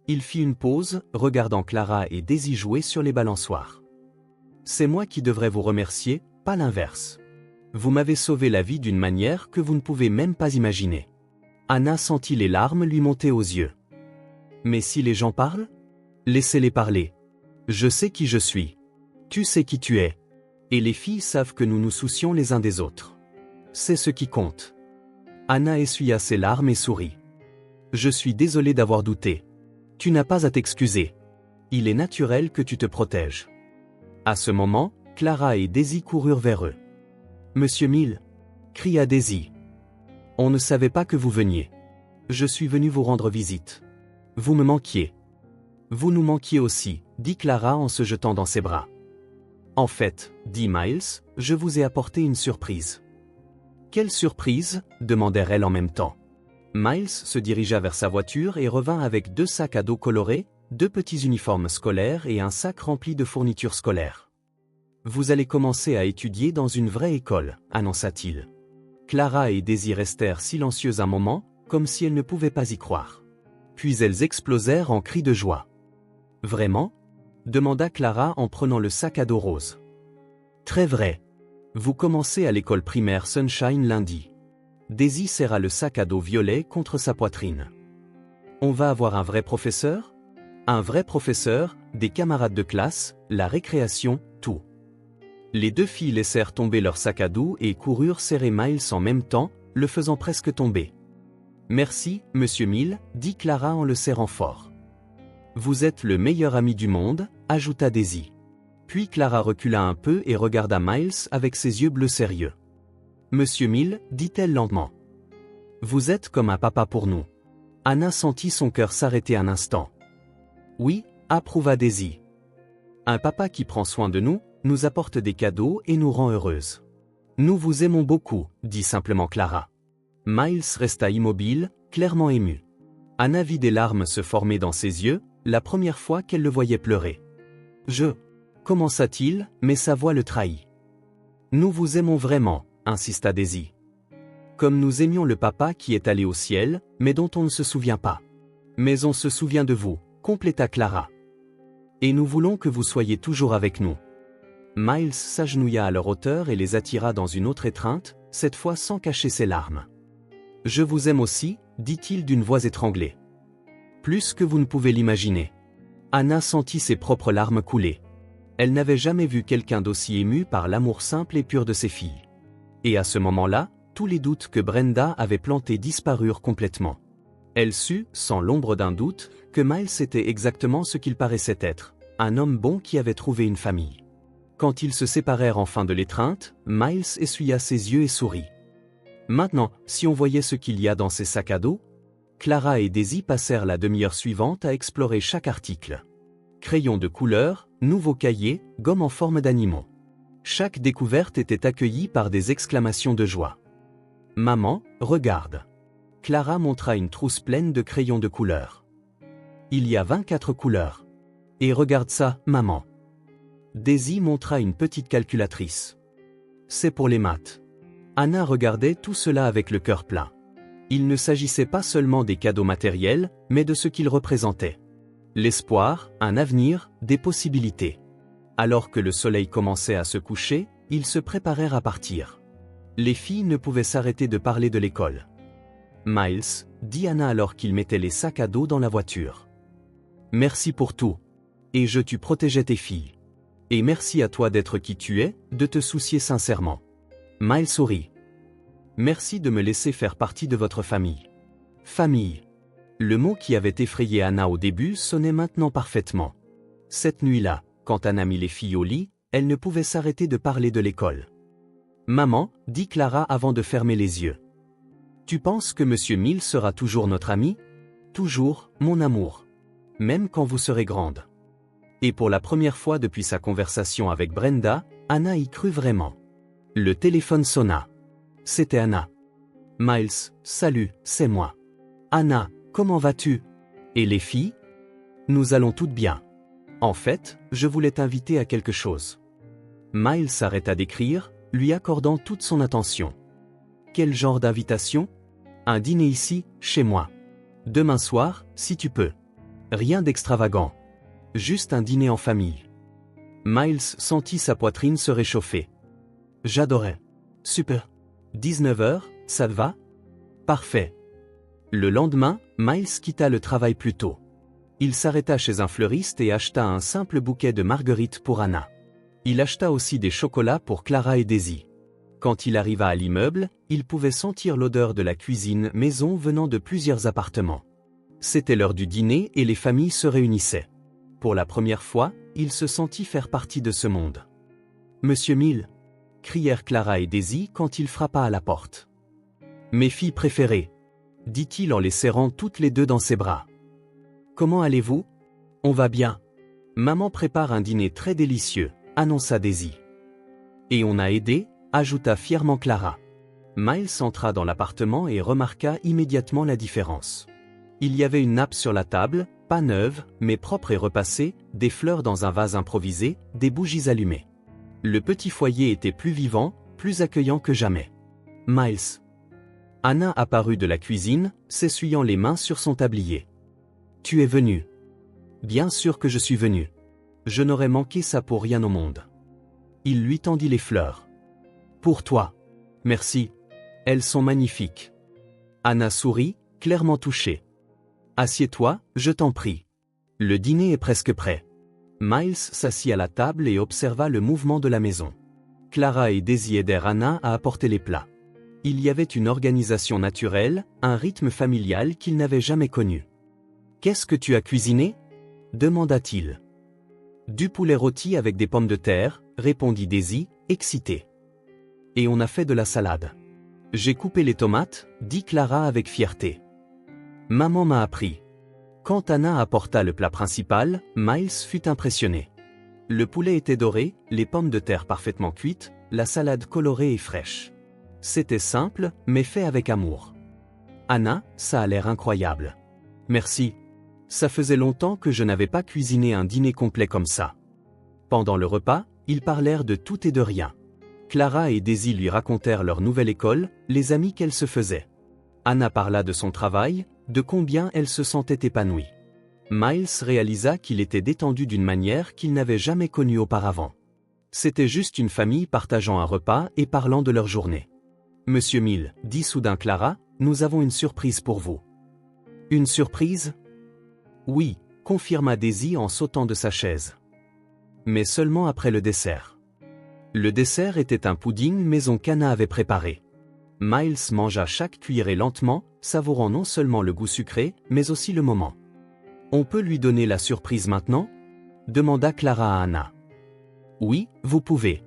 Il fit une pause, regardant Clara et Daisy jouer sur les balançoires. C'est moi qui devrais vous remercier, pas l'inverse. Vous m'avez sauvé la vie d'une manière que vous ne pouvez même pas imaginer. Anna sentit les larmes lui monter aux yeux. Mais si les gens parlent? Laissez-les parler. Je sais qui je suis. Tu sais qui tu es. Et les filles savent que nous nous soucions les uns des autres. C'est ce qui compte. Anna essuya ses larmes et sourit. Je suis désolé d'avoir douté. Tu n'as pas à t'excuser. Il est naturel que tu te protèges. À ce moment, Clara et Daisy coururent vers eux. Monsieur Mill, cria Daisy. On ne savait pas que vous veniez. Je suis venu vous rendre visite. Vous me manquiez. Vous nous manquiez aussi, dit Clara en se jetant dans ses bras. En fait, dit Miles, je vous ai apporté une surprise. Quelle surprise? Demandèrent-elles en même temps. Miles se dirigea vers sa voiture et revint avec 2 sacs à dos colorés, 2 petits uniformes scolaires et un sac rempli de fournitures scolaires. Vous allez commencer à étudier dans une vraie école, annonça-t-il. Clara et Daisy restèrent silencieuses un moment, comme si elles ne pouvaient pas y croire. Puis elles explosèrent en cris de joie. Vraiment? Demanda Clara en prenant le sac à dos rose. Très vrai. Vous commencez à l'école primaire Sunshine lundi. Daisy serra le sac à dos violet contre sa poitrine. On va avoir un vrai professeur? Un vrai professeur, des camarades de classe, la récréation, tout. Les 2 filles laissèrent tomber leur sac à dos et coururent serrer Miles en même temps, le faisant presque tomber. Merci, monsieur Mill, dit Clara en le serrant fort. Vous êtes le meilleur ami du monde, ajouta Daisy. Puis Clara recula un peu et regarda Miles avec ses yeux bleus sérieux. Monsieur Mill, dit-elle lentement. Vous êtes comme un papa pour nous. Anna sentit son cœur s'arrêter un instant. Oui, approuva Daisy. Un papa qui prend soin de nous, nous apporte des cadeaux et nous rend heureuses. Nous vous aimons beaucoup, dit simplement Clara. Miles resta immobile, clairement ému. Anna vit des larmes se former dans ses yeux, la première fois qu'elle le voyait pleurer. Commença-t-il, mais sa voix le trahit. Nous vous aimons vraiment, insista Daisy. Comme nous aimions le papa qui est allé au ciel, mais dont on ne se souvient pas. Mais on se souvient de vous, compléta Clara. Et nous voulons que vous soyez toujours avec nous. Miles s'agenouilla à leur hauteur et les attira dans une autre étreinte, cette fois sans cacher ses larmes. Je vous aime aussi, dit-il d'une voix étranglée. Plus que vous ne pouvez l'imaginer. Anna sentit ses propres larmes couler. Elle n'avait jamais vu quelqu'un d'aussi ému par l'amour simple et pur de ses filles. Et à ce moment-là, tous les doutes que Brenda avait plantés disparurent complètement. Elle sut, sans l'ombre d'un doute, que Miles était exactement ce qu'il paraissait être, un homme bon qui avait trouvé une famille. Quand ils se séparèrent enfin de l'étreinte, Miles essuya ses yeux et sourit. Maintenant, si on voyait ce qu'il y a dans ces sacs à dos? Clara et Daisy passèrent la demi-heure suivante à explorer chaque article. Crayons de couleur, nouveaux cahiers, gommes en forme d'animaux. Chaque découverte était accueillie par des exclamations de joie. « Maman, regarde !» Clara montra une trousse pleine de crayons de couleur. Il y a 24 couleurs. Et regarde ça, maman. Daisy montra une petite calculatrice. C'est pour les maths. Anna regardait tout cela avec le cœur plein. Il ne s'agissait pas seulement des cadeaux matériels, mais de ce qu'ils représentaient. L'espoir, un avenir, des possibilités. Alors que le soleil commençait à se coucher, ils se préparèrent à partir. Les filles ne pouvaient s'arrêter de parler de l'école. Miles, dit Anna alors qu'ils mettaient les sacs à dos dans la voiture. Merci pour tout. Et tu protégeais tes filles. Et merci à toi d'être qui tu es, de te soucier sincèrement. Miles sourit. Merci de me laisser faire partie de votre famille. Famille. Le mot qui avait effrayé Anna au début sonnait maintenant parfaitement. Cette nuit-là, quand Anna mit les filles au lit, elle ne pouvait s'arrêter de parler de l'école. Maman, dit Clara avant de fermer les yeux. Tu penses que Monsieur Mills sera toujours notre ami? Toujours, mon amour. Même quand vous serez grande. Et pour la première fois depuis sa conversation avec Brenda, Anna y crut vraiment. Le téléphone sonna. C'était Anna. Miles, salut, c'est moi. Anna, comment vas-tu? Et les filles? Nous allons toutes bien. En fait, je voulais t'inviter à quelque chose. Miles s'arrêta d'écrire, lui accordant toute son attention. Quel genre d'invitation? Un dîner ici, chez moi. Demain soir, si tu peux. Rien d'extravagant. Juste un dîner en famille. Miles sentit sa poitrine se réchauffer. J'adorais. Super. 19h, ça te va? Parfait. Le lendemain, Miles quitta le travail plus tôt. Il s'arrêta chez un fleuriste et acheta un simple bouquet de marguerites pour Anna. Il acheta aussi des chocolats pour Clara et Daisy. Quand il arriva à l'immeuble, il pouvait sentir l'odeur de la cuisine maison venant de plusieurs appartements. C'était l'heure du dîner et les familles se réunissaient. Pour la première fois, il se sentit faire partie de ce monde. « Monsieur Mill !» crièrent Clara et Daisy quand il frappa à la porte. « Mes filles préférées !» dit-il en les serrant toutes les deux dans ses bras. « Comment allez-vous? On va bien. Maman prépare un dîner très délicieux, annonça Daisy. Et on a aidé, ajouta fièrement Clara. Miles entra dans l'appartement et remarqua immédiatement la différence. Il y avait une nappe sur la table, pas neuve, mais propre et repassée, des fleurs dans un vase improvisé, des bougies allumées. Le petit foyer était plus vivant, plus accueillant que jamais. Miles. Anna apparut de la cuisine, s'essuyant les mains sur son tablier. Tu es venu. Bien sûr que je suis venu. Je n'aurais manqué ça pour rien au monde. Il lui tendit les fleurs. Pour toi. Merci. Elles sont magnifiques. Anna sourit, clairement touchée. Assieds-toi, je t'en prie. Le dîner est presque prêt. Miles s'assit à la table et observa le mouvement de la maison. Clara et Daisy aidèrent Anna à apporter les plats. Il y avait une organisation naturelle, un rythme familial qu'il n'avait jamais connu. « Qu'est-ce que tu as cuisiné ?» demanda-t-il. « Du poulet rôti avec des pommes de terre », répondit Daisy, excitée. « Et on a fait de la salade. »« J'ai coupé les tomates », dit Clara avec fierté. « Maman m'a appris. » Quand Anna apporta le plat principal, Miles fut impressionné. Le poulet était doré, les pommes de terre parfaitement cuites, la salade colorée et fraîche. C'était simple, mais fait avec amour. Anna, ça a l'air incroyable. Merci. Ça faisait longtemps que je n'avais pas cuisiné un dîner complet comme ça. Pendant le repas, ils parlèrent de tout et de rien. Clara et Daisy lui racontèrent leur nouvelle école, les amis qu'elle se faisait. Anna parla de son travail, de combien elle se sentait épanouie. Miles réalisa qu'il était détendu d'une manière qu'il n'avait jamais connue auparavant. C'était juste une famille partageant un repas et parlant de leur journée. « Monsieur Mill, dit soudain Clara, nous avons une surprise pour vous. »« Une surprise ?»« Oui, confirma Daisy en sautant de sa chaise. Mais seulement après le dessert. » Le dessert était un pudding maison qu'Anna avait préparé. Miles mangea chaque cuillerée lentement, savourant non seulement le goût sucré, mais aussi le moment. « On peut lui donner la surprise maintenant ?» demanda Clara à Anna. « Oui, vous pouvez. »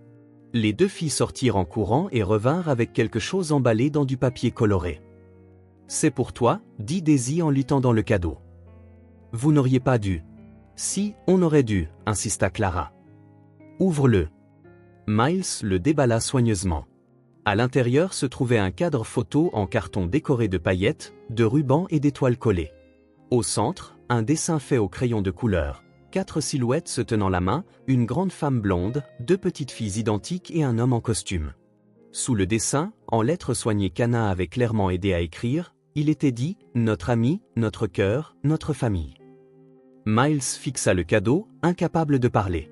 Les deux filles sortirent en courant et revinrent avec quelque chose emballé dans du papier coloré. « C'est pour toi, dit Daisy en lui tendant le cadeau. »« Vous n'auriez pas dû. »« Si, on aurait dû, insista Clara. »« Ouvre-le. » Miles le déballa soigneusement. À l'intérieur se trouvait un cadre photo en carton décoré de paillettes, de rubans et d'étoiles collées. Au centre, un dessin fait au crayon de couleur. 4 silhouettes se tenant la main, une grande femme blonde, 2 petites filles identiques et un homme en costume. Sous le dessin, en lettres soignées Kana avait clairement aidé à écrire, il était dit « Notre ami, notre cœur, notre famille ». Miles fixa le cadeau, incapable de parler.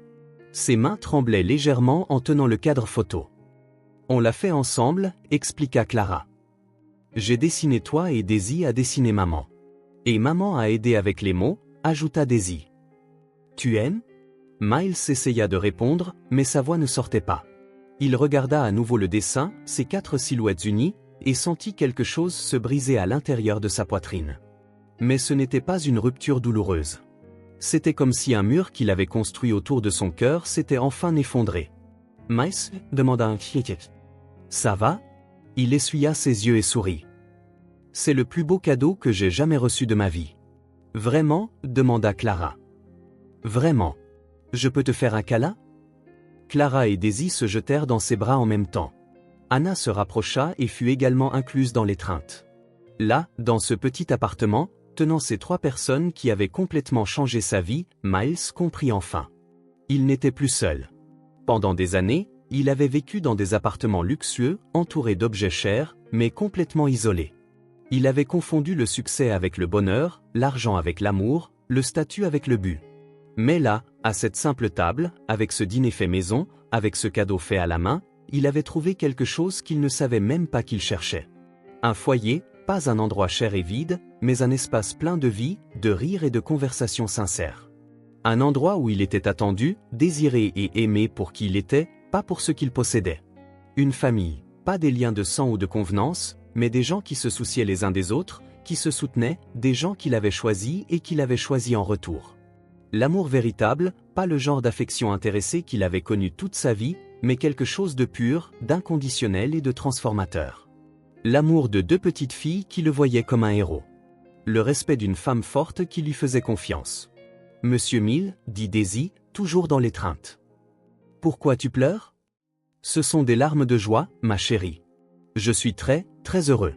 Ses mains tremblaient légèrement en tenant le cadre photo. « On l'a fait ensemble », expliqua Clara. « J'ai dessiné toi et Daisy a dessiné maman. Et maman a aidé avec les mots », ajouta Daisy. « Tu aimes ?» Miles essaya de répondre, mais sa voix ne sortait pas. Il regarda à nouveau le dessin, ces 4 silhouettes unies, et sentit quelque chose se briser à l'intérieur de sa poitrine. Mais ce n'était pas une rupture douloureuse. C'était comme si un mur qu'il avait construit autour de son cœur s'était enfin effondré. « Miles » demanda inquiet. « Ça va ?» Il essuya ses yeux et sourit. « C'est le plus beau cadeau que j'ai jamais reçu de ma vie. »« Vraiment ?» demanda Clara. « Vraiment. Je peux te faire un câlin ?» Clara et Daisy se jetèrent dans ses bras en même temps. Anna se rapprocha et fut également incluse dans l'étreinte. Là, dans ce petit appartement, tenant ces 3 personnes qui avaient complètement changé sa vie, Miles comprit enfin. Il n'était plus seul. Pendant des années, il avait vécu dans des appartements luxueux, entourés d'objets chers, mais complètement isolé. Il avait confondu le succès avec le bonheur, l'argent avec l'amour, le statut avec le but. Mais là, à cette simple table, avec ce dîner fait maison, avec ce cadeau fait à la main, il avait trouvé quelque chose qu'il ne savait même pas qu'il cherchait. Un foyer, pas un endroit cher et vide, mais un espace plein de vie, de rire et de conversations sincères. Un endroit où il était attendu, désiré et aimé pour qui il était, pas pour ce qu'il possédait. Une famille, pas des liens de sang ou de convenance, mais des gens qui se souciaient les uns des autres, qui se soutenaient, des gens qu'il avait choisis et qu'il avait choisis en retour. L'amour véritable, pas le genre d'affection intéressée qu'il avait connu toute sa vie, mais quelque chose de pur, d'inconditionnel et de transformateur. L'amour de 2 petites filles qui le voyaient comme un héros. Le respect d'une femme forte qui lui faisait confiance. « Monsieur Mill » dit Daisy, toujours dans l'étreinte. « Pourquoi tu pleures ?»« Ce sont des larmes de joie, ma chérie. Je suis très, très heureux. »«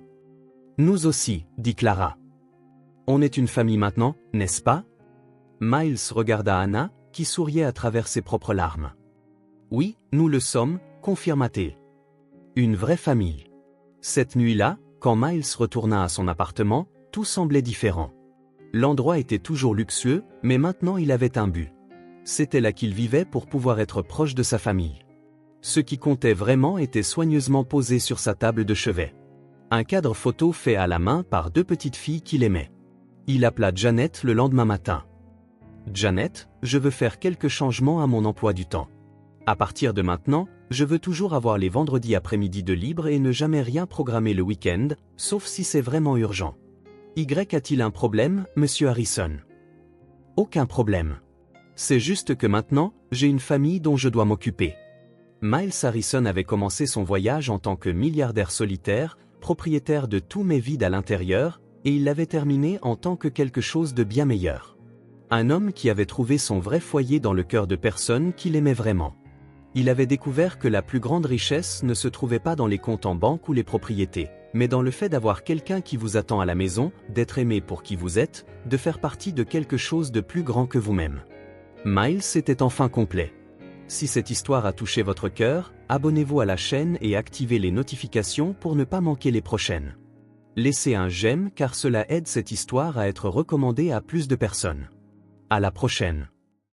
Nous aussi, » dit Clara. « On est une famille maintenant, n'est-ce pas ?» Miles regarda Anna, qui souriait à travers ses propres larmes. « Oui, nous le sommes, » confirma-t-il. « Une vraie famille. » Cette nuit-là, quand Miles retourna à son appartement, tout semblait différent. L'endroit était toujours luxueux, mais maintenant il avait un but. C'était là qu'il vivait pour pouvoir être proche de sa famille. Ce qui comptait vraiment était soigneusement posé sur sa table de chevet. Un cadre photo fait à la main par 2 petites filles qu'il aimait. Il appela Janet le lendemain matin. « Janet, je veux faire quelques changements à mon emploi du temps. À partir de maintenant, je veux toujours avoir les vendredis après-midi de libre et ne jamais rien programmer le week-end, sauf si c'est vraiment urgent. Y a-t-il un problème, monsieur Harrison ? Aucun problème. C'est juste que maintenant, j'ai une famille dont je dois m'occuper. » Miles Harrison avait commencé son voyage en tant que milliardaire solitaire, propriétaire de tous mes vides à l'intérieur, et il l'avait terminé en tant que quelque chose de bien meilleur. Un homme qui avait trouvé son vrai foyer dans le cœur de personnes qu'il aimait vraiment. Il avait découvert que la plus grande richesse ne se trouvait pas dans les comptes en banque ou les propriétés, mais dans le fait d'avoir quelqu'un qui vous attend à la maison, d'être aimé pour qui vous êtes, de faire partie de quelque chose de plus grand que vous-même. Miles était enfin complet. Si cette histoire a touché votre cœur, abonnez-vous à la chaîne et activez les notifications pour ne pas manquer les prochaines. Laissez un j'aime car cela aide cette histoire à être recommandée à plus de personnes. À la prochaine.